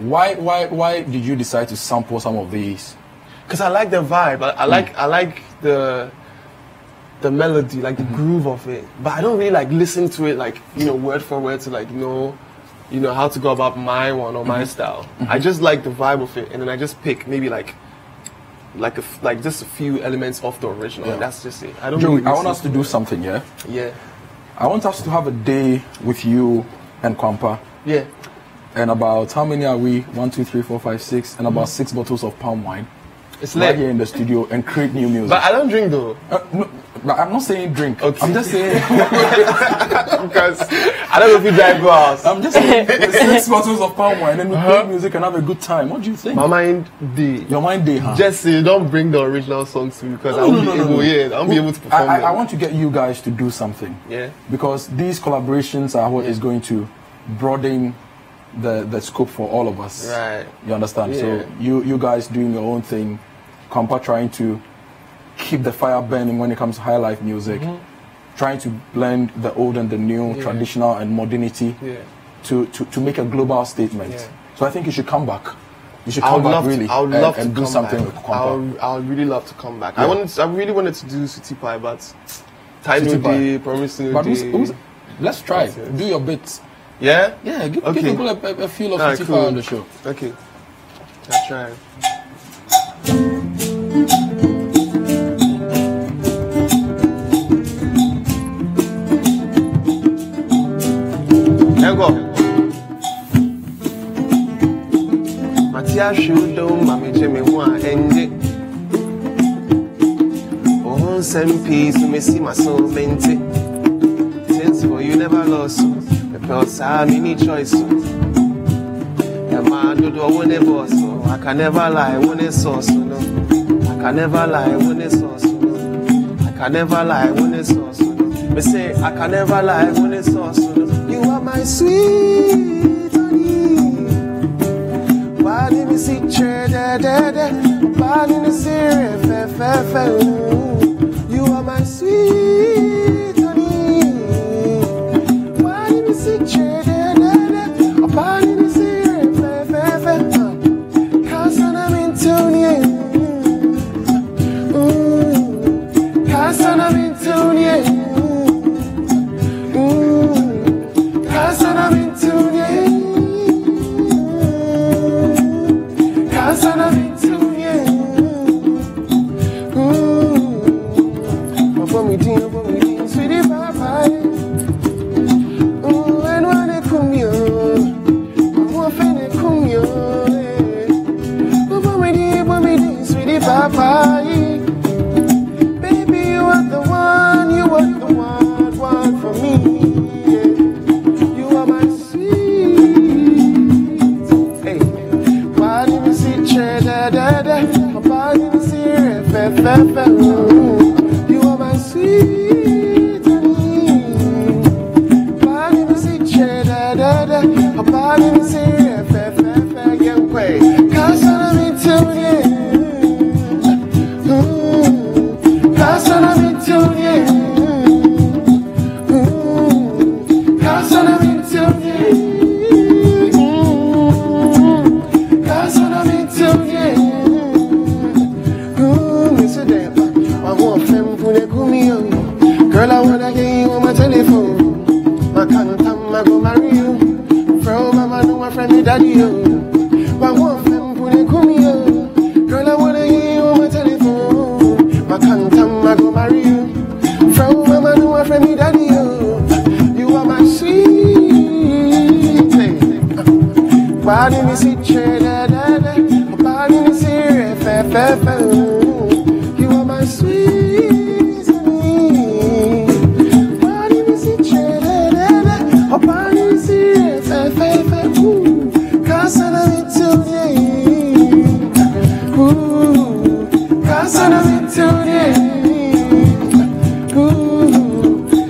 Why did you decide to sample some of these? Because I like the vibe. I like the melody, like the groove of it. But I don't really listen to it word for word to know how to go about my one or my style. I just like the vibe of it, and then I just pick maybe just a few elements of the original. And that's just it. I don't. Joey, I want us to do something. Yeah. Yeah. I want us to have a day with you and Kwampa. Yeah. And about how many are we? 1, 2, 3, 4, 5, 6, and about 6 bottles of palm wine. It's right here in the studio and create new music. But I don't drink though. No, I'm not saying drink. Okay. I'm just saying because I don't know if you drive go out. I'm just saying 6 bottles of palm wine and we play music and have a good time. What do you think? My mind day. Your mind day, huh? Just say don't bring the original songs to me because I won't be able to perform. I want to get you guys to do something. Yeah. Because these collaborations are what is going to broaden the scope for all of us. Right. You understand? Yeah. So you guys doing your own thing, Kwampa trying to keep the fire burning when it comes to high life music, trying to blend the old and the new, traditional and modernity to make a global statement. Yeah. So I think you should come back. You should come back really and do something with Kwampa. I would really love to come back. Yeah. I really wanted to do City Pie, but time no day, promising no day. Let's try. Do your bit. Yeah? Yeah, give people a feel of City Pie on the show. Okay. I'll try. There go. Matia shudo mami jeme wa ende. Oh, same peace me see my soul mente. Since for you never lost. The pulse I many choice. The man do one a boss. I can never lie when it's sauce. No, I can never lie when it's sauce. No, I can never lie when it's sauce. No, me say I can never lie when it's sauce. No, you are my sweet honey. Why did you see da da da? Why did you see fe fe fe? You are my sweet honey. Why did you see da da da? Why did you see fe fe fe? 'Cause I'm into you. 'Cause I'm into you. 'Cause I'm into you. 'Cause I'm into you. Sweetie papa. And when it come you, I'm offended it come you. Sweetie papa. Baby, you are the one for me. You are my sweet. Hey, why didn't you see da da da? Why didn't you see fe fe fe? You are my sweet honey. Why didn't you see da da da? Why didn't you see fe fe fe? Get away, 'cause I'm into you. 'Cause I'm into you. 'Cause I'm into you. 'Cause I'm into you. Miss Adomaa, I want femme for the Kumi. Girl, I wanna get you on my telephone. I can't come, I go marry you. From mama, know my friend, daddy. I want femme for the Kumi. Girl, I wanna get you on my telephone. I can't come, I go marry you. From mama, know my friend, daddy. You are my sweet. Why didn't you see da da da? Why didn't you see fe fe fe? You are my sweet honey. Why didn't you see da da da? Why didn't you see fe fe fe? 'Cause I'm into you. 'Cause I'm into you.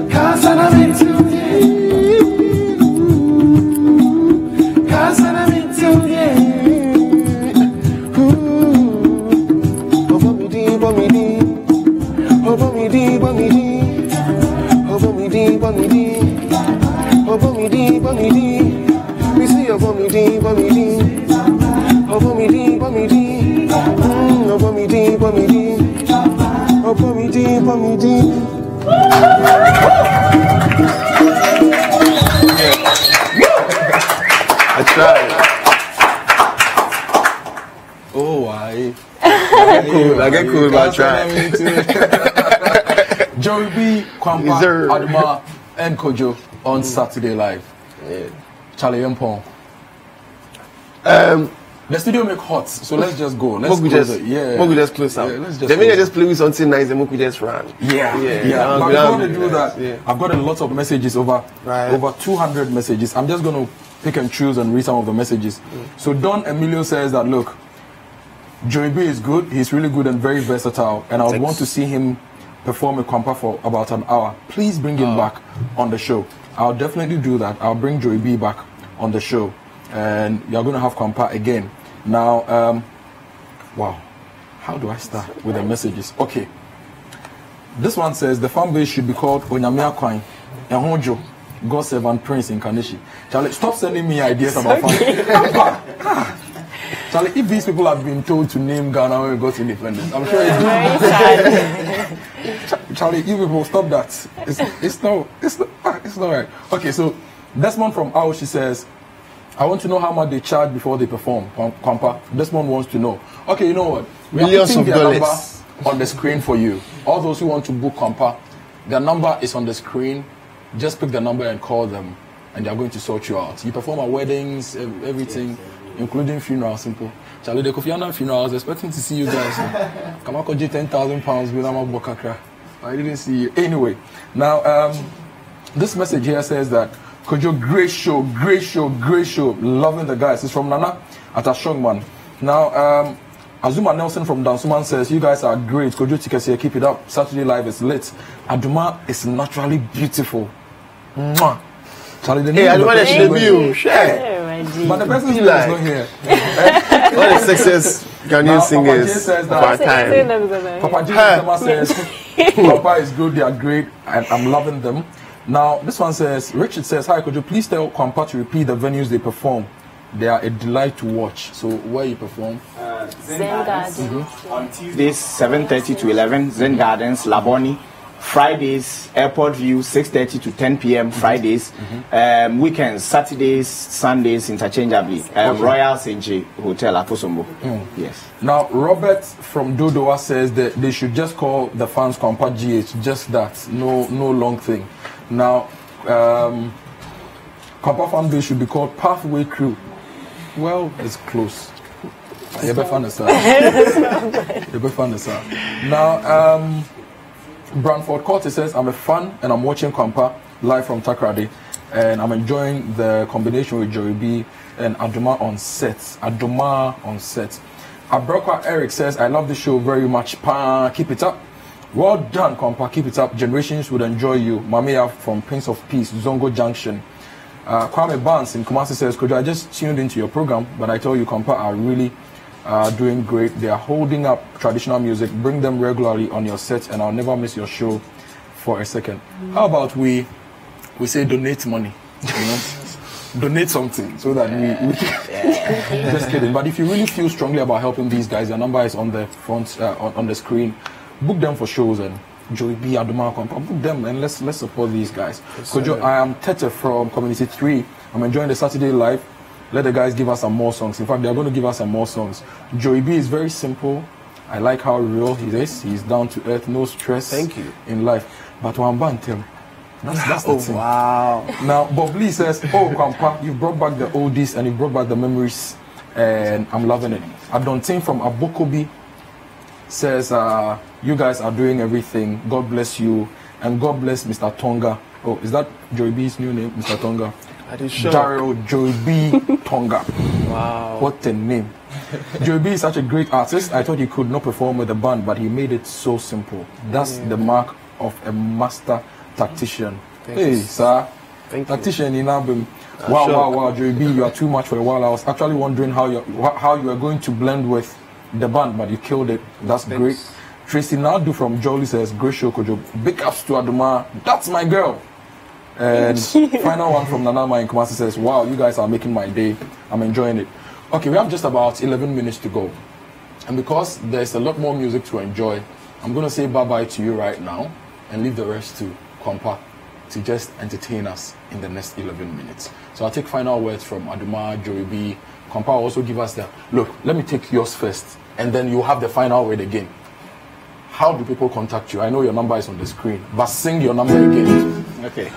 'Cause I'm into you. 'Cause I'm into you. I tried. Oh, I get cool, but I tried. Joey B, Kwampa, Adomaa, and Kojo on Saturday Live. Yeah. Charlie Yampong. The studio make hot, so let's just go. Let's we just close out. Yeah, let's just the minute just play with something nice, and we just run. Yeah. But before we do that, I've got a lot of messages over 200 messages. I'm just going to pick and choose and read some of the messages. So Don Emilio says that, look, Joey B is good. He's really good and very versatile, and I would want to see him perform a Kwampa for about an hour. Please bring him back on the show. I'll definitely do that. I'll bring Joey B back on the show. and you're going to have Kwampa again. Now, wow, how do I start with the messages? Okay, this one says the fan base should be called Onyamia Kwan and Honjo, God Servant Prince Incarnation. Charlie, stop sending me ideas about fan. Charlie, if these people have been told to name Ghana when we got independence, I'm sure it's Charlie, you people stop that. It's not right. Okay, so Desmond from Ao, she says, I want to know how much they charge before they perform. Kwampa. Desmond wants to know. Okay, you know what? We are putting their number on the screen for you. All those who want to book Kwampa, their number is on the screen. Just pick the number and call them, and they are going to sort you out. You perform at weddings, everything, including funerals. Simple. Charlie, the Kofi Annan funeral, I was expecting to see you guys. Come on, 10,000 pounds with Amabokakra. I didn't see you. Anyway, now this message here says that Kojo, great show, great show, great show. Loving the guys. It's from Nana at Ashongman. Now, Azuma Nelson from Dansuman says, you guys are great. Kojo Tikesi, keep it up. Saturday Live is lit. Adomaa is naturally beautiful. Mwah. Charlie, the name Adomaa is debut. But the person is not here. All the success Ghanaian singers of our time. Papa J says, Papa is good, they are great, and I'm loving them. Now, this one says, Richard says, hi, could you please tell Kwampa to repeat the venues they perform? They are a delight to watch. So, where you perform? Zen Gardens. On Tuesdays, 7:30 to 11, Zen Gardens, Laboni. Fridays, Airport View, 6:30 to 10 p.m. Fridays. Weekends, Saturdays, Sundays, interchangeably. Royal St. Hotel, Akosombo. Yes. Now, Robert from Dodoa says that they should just call the fans Kwampa GH, just that, no long thing. Now, Kwampa fan base should be called Pathway Crew. Well, it's close. Now, Branford Corte says, I'm a fan and I'm watching Kwampa live from Takrady, and I'm enjoying the combination with Joey B and Adomaa on set. Abrokwa Eric says, I love the show very much. Keep it up. Well done, Kwampa. Keep it up. Generations would enjoy you. Mamea from Prince of Peace, Zongo Junction. Kwame Barnes in Kumasi says, I just tuned into your program, but I tell you, Kwampa are really doing great. They are holding up traditional music. Bring them regularly on your set, and I'll never miss your show for a second. How about we say donate money? You know? Donate something so that we just kidding. But if you really feel strongly about helping these guys, your number is on the front on the screen. Book them for shows, and Joey B, Adomaa, Kwampa, book them, and let's support these guys. Kojo, I am Tete from Community 3. I'm enjoying the Saturday Live. Let the guys give us some more songs. In fact, they're going to give us some more songs. Joey B is very simple. I like how real he is. He's down to earth, no stress in life. But Wambantem, that's the thing. Wow. Now, Bob Lee says, oh, Kwampa, you brought back the oldies and you brought back the memories, and I'm loving it. Adontin from Abokobi says, you guys are doing everything. God bless you. And God bless Mr. Tonga. Oh, is that Joey B's new name, Mr. Tonga? Daryl Joey B. Tonga. Wow. What a name. Joey B is such a great artist. I thought he could not perform with the band, but he made it so simple. That's the mark of a master tactician. Hey, sir. Tactician in album. Wow, Joey B, you are too much for a while. I was actually wondering how you are going to blend with the band, but you killed it. That's great. Tracy Nadu from Jolly says, great show, Kojo. Big ups to Adomaa. That's my girl. And final one from Nanama in Kumasi says, wow, you guys are making my day. I'm enjoying it. Okay, we have just about 11 minutes to go. And because there's a lot more music to enjoy, I'm going to say bye-bye to you right now and leave the rest to Kwampa to just entertain us in the next 11 minutes. So I'll take final words from Adomaa, Joey B. Kwampa will also give us the... Look, let me take yours first, and then you have the final word again. How do people contact you? I know your number is on the screen, but sing your number again. Okay.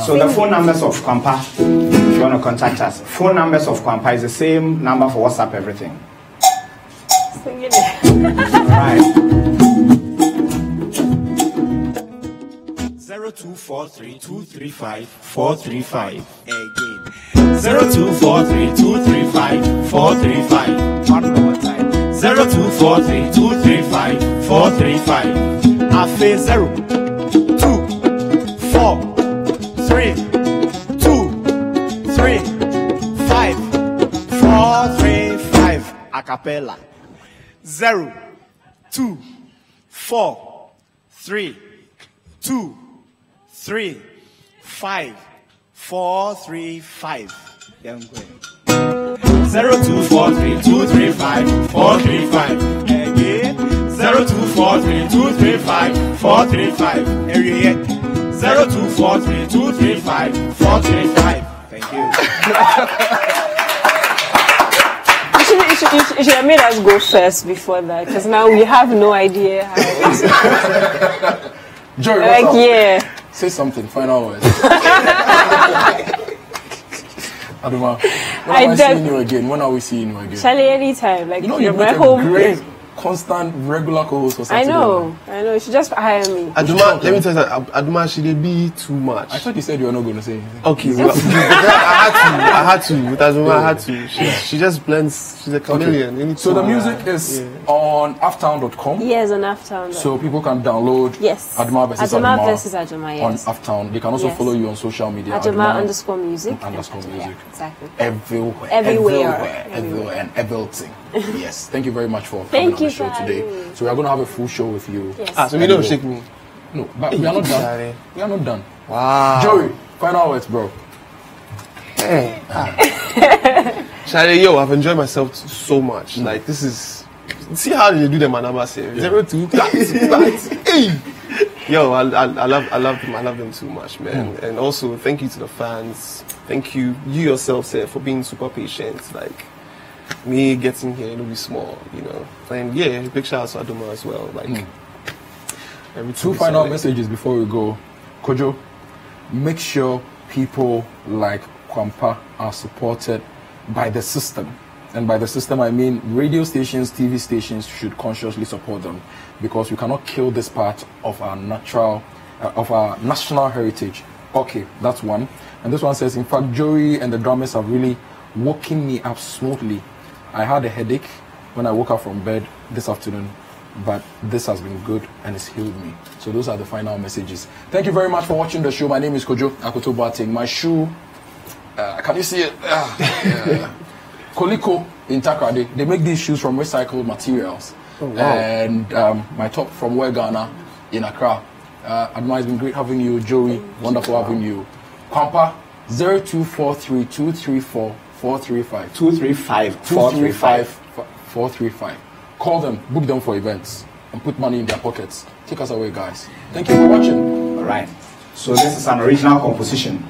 So the phone numbers of Kwampa, if you want to contact us, phone numbers of Kwampa is the same number for WhatsApp, everything. Sing it. Right. 0243-235-435 again. 0243-235-435. One more time. 0243-235-435. Afe 0 2 4 3 2 3 5 a cappella. 0, 2, 4, 3, 2, 3, 5, 4, 3, 5. 0, 2, 4, 3, 2, 3, 5, 4, 3, 5. Again. 0, 2, 4, 3, 2, 3, 5, 4, 3, 5. 0, 2, 4, 3, 2, 3, 5, 4, 3, 5. Thank you. You should have made us go first before that, because now we have no idea how it's Joy, like, yeah. Say something, final words. Adomaa, when are we seeing you again? When are we seeing you again? Charlie, anytime. Like, you know, you're my home. Great, constant, regular co-host for Saturday. I know. You should just hire me. Adomaa, let me tell you that Adomaa, should they be too much? I thought you said you were not going to say anything. Okay, well, I had to. With Adomaa, I had to. She just blends. She's a chameleon. Okay. So the music is on aftown.com. Yes, on Aftown. So people can download Adomaa versus Adomaa on Aftown. They can also follow you on social media. Adomaa_music. _music. Exactly. Everywhere and everything. Yes. Thank you very much for coming on the show today. So we are going to have a full show with you. Yes. So you don't shake me. No, but we are not done. We are not done. Wow. Joey, final words, bro. Hey. Shade, yo, I've enjoyed myself so much. Like, this is... See how they do the Manama series. 0, 2, hey! Yo, I love them. I love them too much, man. And also, thank you to the fans. Thank you yourself, sir, for being super patient. Like, me getting here, it'll be small, you know. And yeah, big shout out to Adomaa as well. Like, 2 final messages before we go. Kojo, make sure people like Kwampa are supported by the system. And by the system, I mean radio stations, TV stations should consciously support them, because we cannot kill this part of our national heritage. Okay, that's one. And this one says, in fact, Joey and the drummers have really woken me up smoothly. I had a headache when I woke up from bed this afternoon, but this has been good and it's healed me. So those are the final messages. Thank you very much for watching the show. My name is Kojo Akoto Boateng. My shoe, can you see it? Koliko in Takrade. They make these shoes from recycled materials. Oh, wow. And my top from Ghana in Accra. Adomaa, it's been great having you. Joey, wonderful having you. Kwampa, 0243234435. 235. Call them, book them for events, and put money in their pockets. Take us away, guys. Thank you for watching. All right. So this is an original composition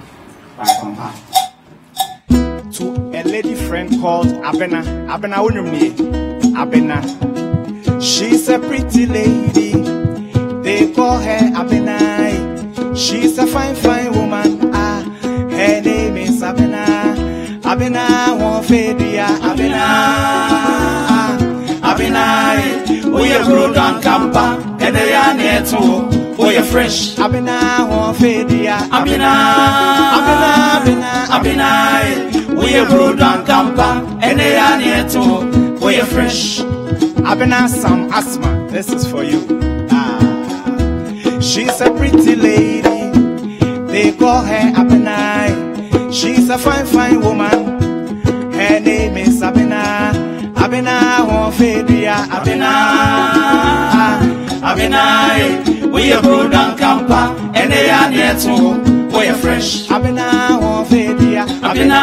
by Kwampa. To a lady friend called Abena. Abena. She's a pretty lady. They call her Abena. She's a fine woman. Her name is Abena. Abena won't fade ya. Abena, we are broad and camper, and they are near to, we are fresh. Abena won't fade ya. Abena, we are broad and camper, and they are near to, we are fresh. Abena, some asthma, this is for you. She's a pretty lady, they call her Abena. She's a fine woman, her name is Abena. Abena won't fade ya. Abena, we are broad and camper, and they are near to, we are fresh. Abena won't fade ya. Abena,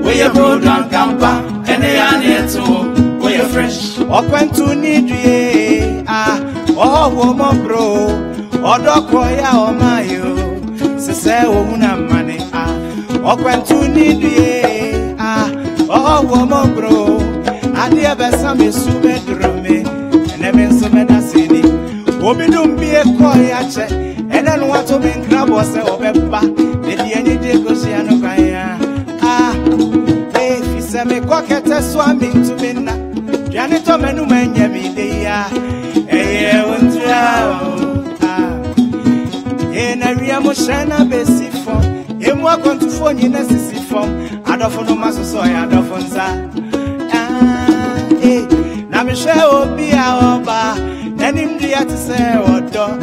we are broad and camper, and they are near to, we are fresh. Open to need ye, woman bro, Odokoya or mayo, Sese Wuna money, Open to need ye. Woman bro, I dear Bessam is super drumme, and I've been so medicine. Obidum be a coyache, and I want to be crab was a beba, the any day goes no kaya. If you send me quacket swimming to Minna, Janito Menu Manyami dea, won't in a Riamoshana Bessie form, in what going to phone in a sissy form. I don't know my soy, I don't know. Now, Michelle will be our bar, and him dear to say, or don't.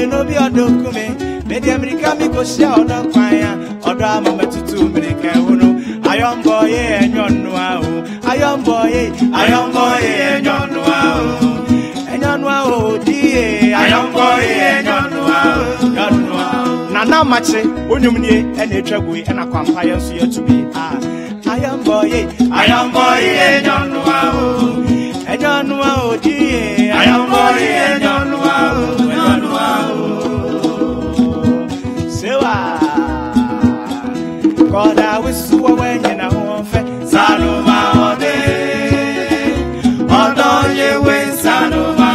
No be a document, maybe America, because she or don't fire, or drama to 2 minutes. I Iron boy, and you know, Iron boy, and you know, and you know, dear, Iron boy, and you know, Nana Mache, Unumni, and a trouble, and a vampire, so you to be. Iron boy, and you know, and you know, dear, Iron boy, and you know, Sewa. God, I wish you were when you know, Saloma, although you win Saloma,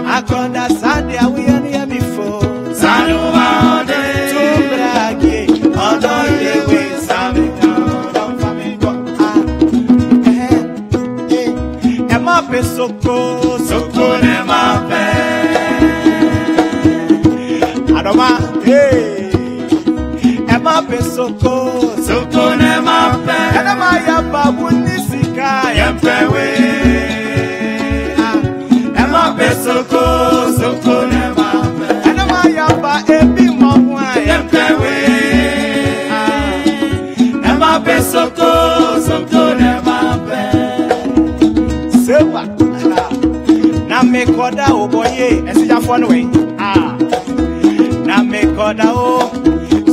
I got that Sunday, we are here before Saloma, to brag, although you win Saloma, don't family, Emma Pesoko, Soko, Emma Adomaa, hey. Emma Pesoko, Soko nema pe. Enema yamba wunisika yempewe. Emma Pesoko, Soko nema pe. Enema yamba ebi mwa yempewe. Emma Pesoko, Soko nema pe. Sewa, na me koda oboye esija fonwe. Na me koda o.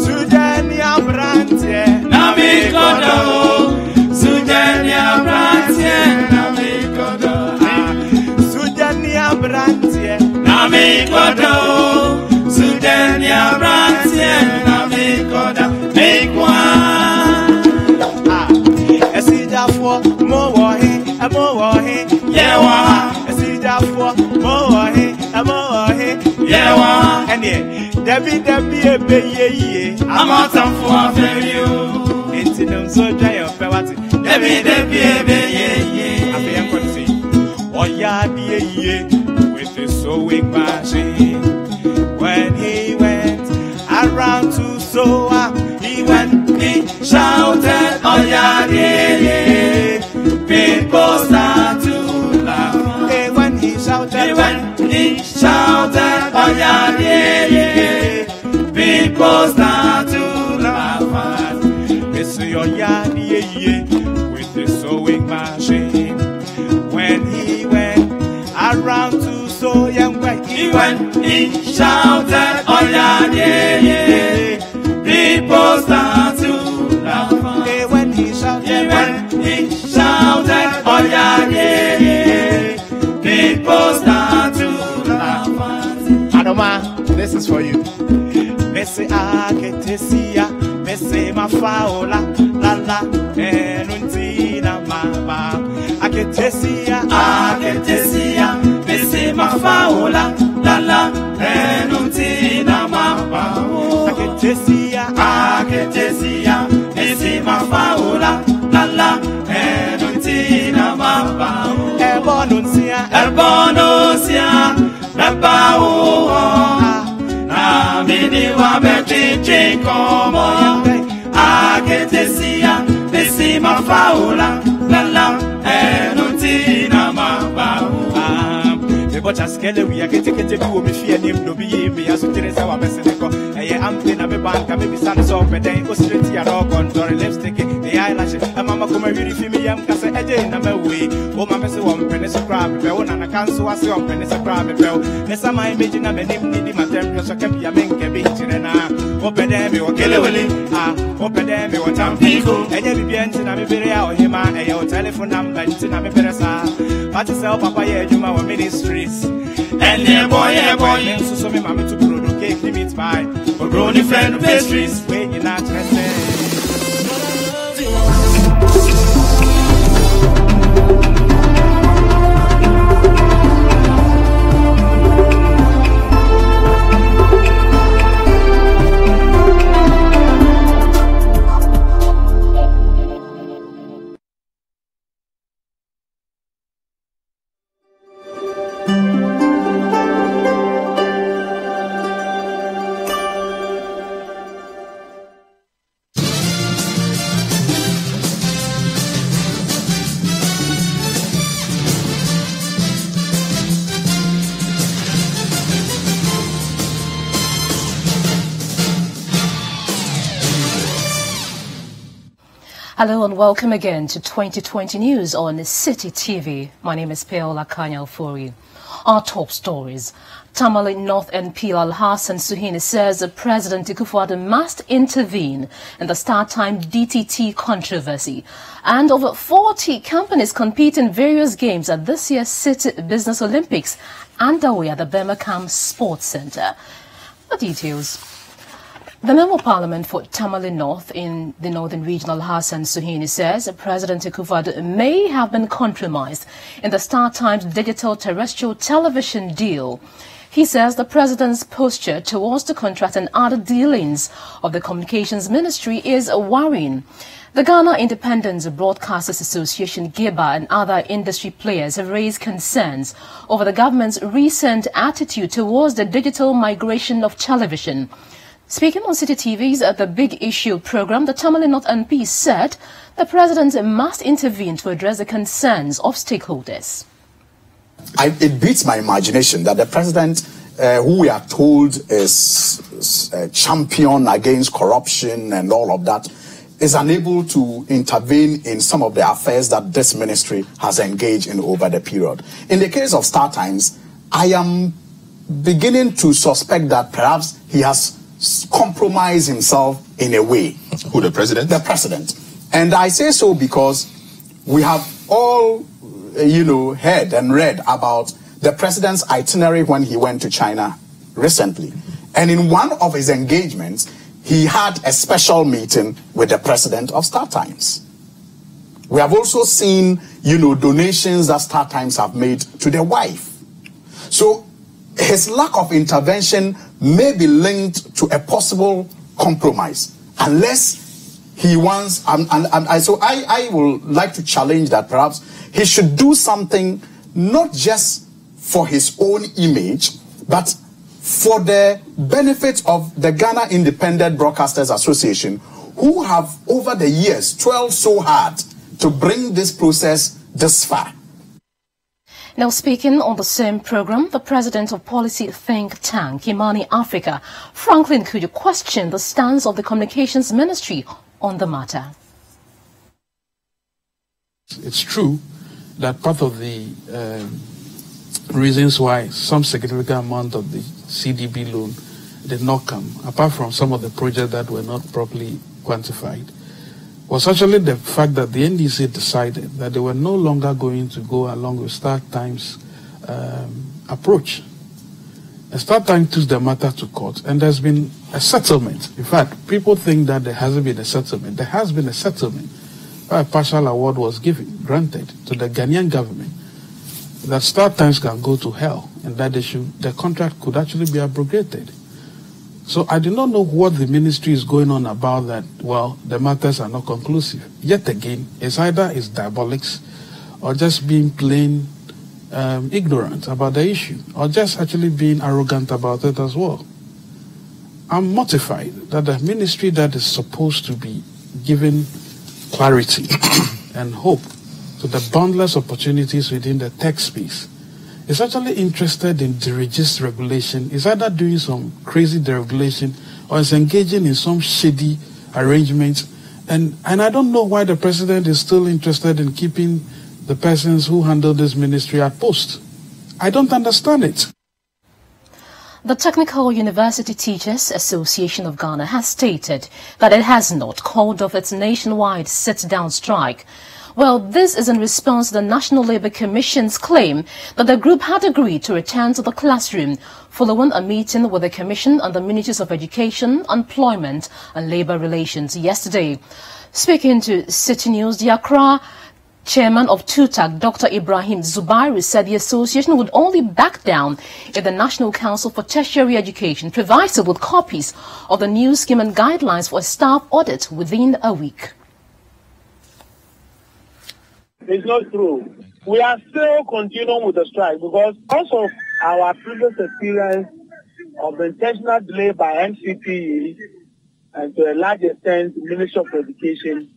Sujenia Brantie, Namikodo, Sujenia Brantie, Namikodo, Sujenia Brantie, Namikodo, Sujenia Brantie, Namikoda, make one. Esida for Mowahi, a Mowahi, Yawa, Esida for Mowahi, a Mowahi, Yawa, and ye. Debbie, ye, I'm out for you. It's no so dry of Pewati. Debbie, ye, I am going to say, oh, yeah, ye, with the sewing machine. When he went around to sew up, he shouted, oh, yeah, ye, people start to laugh. Hey, when he shouted, oh, yeah, ye. People start to laugh. They say your yard, with the sewing machine. When he went around to sew young white, he shouted, oh yeah, people start to laugh. Hey, when he shouted, oh yeah, people start to laugh. Adomaa, this is for you. Mese aketesia, mese mafaola, la, enuntina mama. Aketesia, mese mafaola, la, enuntina mama. Aketesia, mese mafaola, la, enuntina mama. Erbonuncia, Rabao. Mini wa betiti como aketesia besima faula la enutina maba me bocha skele we akete bi wo me fie nim no bi me aso teresa wa beseneko eye ampe na me banka me bisan so peden o straight ya no contour lipstick the eyelash mama kuma wiri fi me yam kase eje na me we o mama se wo mpene se crab be wo na na kanso ase wo mpene se crab be ne sama image na me nim ni ma temperature so kebi ya menke bi tirena o pede me o kelewele o pede me o tampiko enye bi enti na me bere ya o hima eye o telephone number enti na me bere sa but say o papa ye adwuma wa ministries and the boy so me mama to produce cake limit by or growing friend pastries when you not interested. Hello and welcome again to 2020 News on City TV. My name is Paola Kanyalfori. Our top stories. Tamale North MP Alhassan Suhini says President Akufo-Addo must intervene in the start time DTT controversy. And over 40 companies compete in various games at this year's City Business Olympics underway at the Birmingham Sports Centre. The details. The Member of Parliament for Tamale North in the Northern Region, Alhassan Suhini, says President Akufo-Addo may have been compromised in the Star Times digital terrestrial television deal. He says the president's posture towards the contract and other dealings of the Communications Ministry is worrying. The Ghana Independent Broadcasters Association, GIBA, and other industry players have raised concerns over the government's recent attitude towards the digital migration of television. Speaking on City TV's The Big Issue program, the Tamale North MP said the president must intervene to address the concerns of stakeholders. It beats my imagination that the president, who we are told is a champion against corruption and all of that, is unable to intervene in some of the affairs that this ministry has engaged in over the period. In the case of Star Times, I am beginning to suspect that perhaps he has compromised himself in a way. Who, the president? The president. And I say so because we have all, heard and read about the president's itinerary when he went to China recently. And in one of his engagements, he had a special meeting with the president of Star Times. We have also seen, donations that Star Times have made to their wife. So his lack of intervention may be linked to a possible compromise, unless he wants, so I would like to challenge that perhaps he should do something not just for his own image, but for the benefit of the Ghana Independent Broadcasters Association, who have over the years toiled so hard to bring this process this far. Now, speaking on the same program, the president of policy think tank Imani Africa, Franklin Kuju, questioned the stance of the Communications Ministry on the matter. It's true that part of the reasons why some significant amount of the CDB loan did not come, apart from some of the projects that were not properly quantified, was actually the fact that the NDC decided that they were no longer going to go along with Star Times' approach. And Star Times took the matter to court, and there's been a settlement. In fact, people think that there hasn't been a settlement. There has been a settlement. A partial award was granted to the Ghanaian government that Star Times can go to hell, and that the contract could actually be abrogated. So I do not know what the ministry is going on about that. Well, the matters are not conclusive. Yet again, it's either it's diabolics or just being plain ignorant about the issue, or just actually being arrogant about it as well. I'm mortified that the ministry that is supposed to be giving clarity and hope to the boundless opportunities within the tech space is actually interested in deregist regulation, is either doing some crazy deregulation or is engaging in some shady arrangements. And I don't know why the president is still interested in keeping the persons who handle this ministry at post. I don't understand it. The Technical University Teachers Association of Ghana has stated that it has not called off its nationwide sit-down strike. Well, this is in response to the National Labour Commission's claim that the group had agreed to return to the classroom following a meeting with the Commission and the Ministries of Education, Employment and Labour Relations yesterday. Speaking to City News, the Accra Chairman of TUTAC, Dr. Ibrahim Zubairu, said the association would only back down if the National Council for Tertiary Education provides it with copies of the new scheme and guidelines for a staff audit within a week. It's not true. We are still continuing with the strike because of our previous experience of the intentional delay by MCPE and to a large extent Ministry of Education,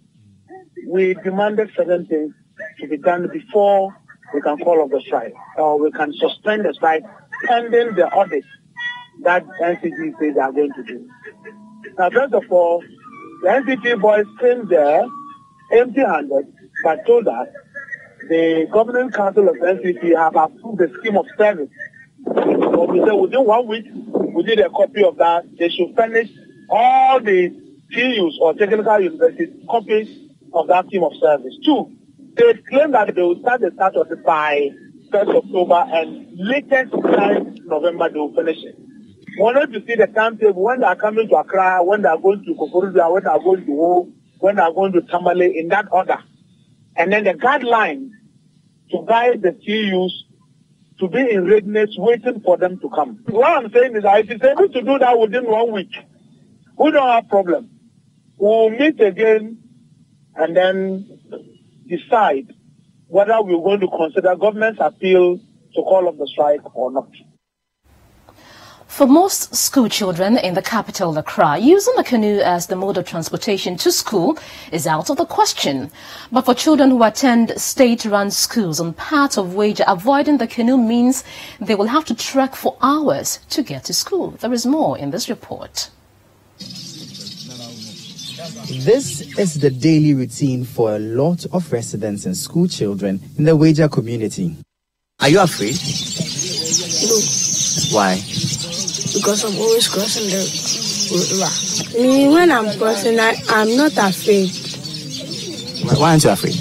we demanded certain things to be done before we can call off the strike, or we can suspend the strike pending the audit that NCT says they are going to do. Now, first of all, the NCT boys came there empty-handed, but told us the Governing Council of NCT have approved the scheme of service. So we said within 1 week, we did a copy of that. They should furnish all the TUs or technical universities copies of that scheme of service. 2, they claim that they will start the start of it by 1st October and latest 9th November they will finish it. We wanted to see the timetable when they are coming to Accra, when they are going to Koforidua, when they are going to Wo, when they are going to Tamale, in that order. And then the guidelines to guide the TUs to be in readiness waiting for them to come. What I'm saying is that if it's able to do that within 1 week, we don't have problem. We'll meet again and then decide whether we're going to consider government's appeal to call off the strike or not. For most school children in the capital, Accra, using the canoe as the mode of transportation to school is out of the question. But for children who attend state-run schools on part of Wager, avoiding the canoe means they will have to trek for hours to get to school. There is more in this report. This is the daily routine for a lot of residents and school children in the Wager community. Are you afraid? No. Why? Because I'm always crossing the river. Me, when I'm crossing, I'm not afraid. Why aren't you afraid?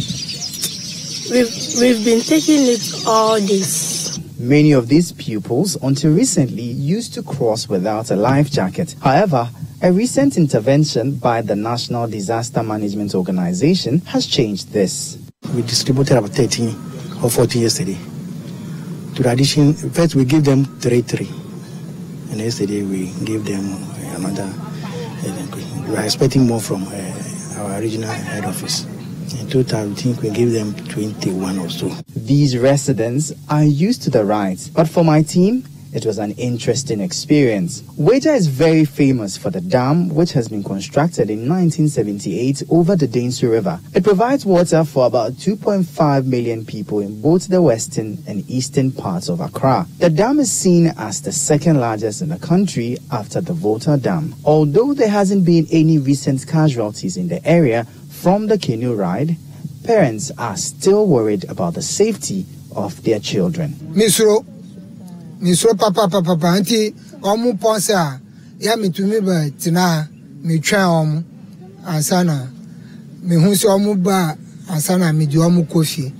We've been taking it all this. Many of these pupils, until recently, used to cross without a life jacket. However, a recent intervention by the National Disaster Management Organization has changed this. We distributed about 13 or 14 yesterday. To the addition, first we give them 3. And yesterday we gave them another. We are expecting more from our regional head office. In total, we think we give them 21 or so. These residents are used to the rides, but for my team, it was an interesting experience. Wager is very famous for the dam, which has been constructed in 1978 over the Dainsu River. It provides water for about 2.5 million people in both the western and eastern parts of Accra. The dam is seen as the second largest in the country after the Volta Dam. Although there hasn't been any recent casualties in the area from the canoe ride, parents are still worried about the safety of their children. Misro papa anti omu ponsa ya mitumi ba tina mi twa omu ansana mi hu se omu ba ansana mi di omu kofi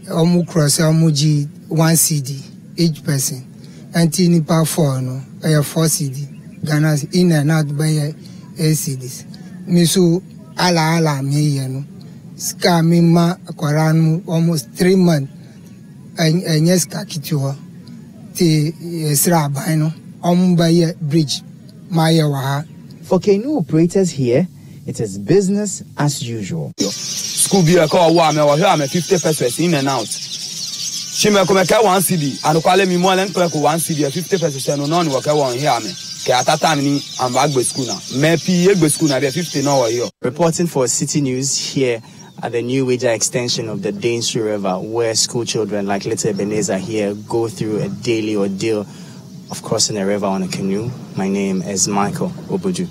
omu cross omu ji 1 CD each person anti nipa 4 no 4 CD Ghana in and out by 8 CDs mi so ala mi ye no ska mi ma akwara no almost 3 months enye ska kitiwa bridge. For canoe operators here, it is business as usual. School be a call 50 pesos in and out. She may come 1 CD and call me more than 1 CD 50 pesos and no work on here. I'm back to school now. Maybe school now 50 now here. Reporting for City News here at the new Wager extension of the Dainsu River, where school children like little Ebenezer here go through a daily ordeal of crossing a river on a canoe. My name is Michael Obuju.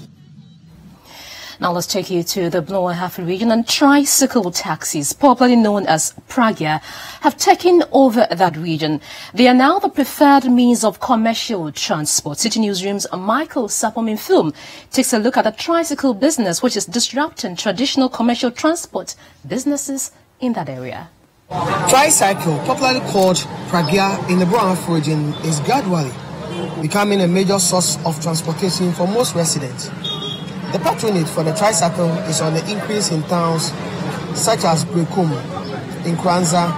Now let's take you to the Blue Hafu region, and tricycle taxis, popularly known as Pragya, have taken over that region. They are now the preferred means of commercial transport. City Newsroom's Michael Sapom takes a look at the tricycle business, which is disrupting traditional commercial transport businesses in that area. Tricycle, popularly called Pragya in the Blue Hafu region, is gradually becoming a major source of transportation for most residents. The patronage for the tricycle is on the increase in towns such as Kumi, in Kwanza,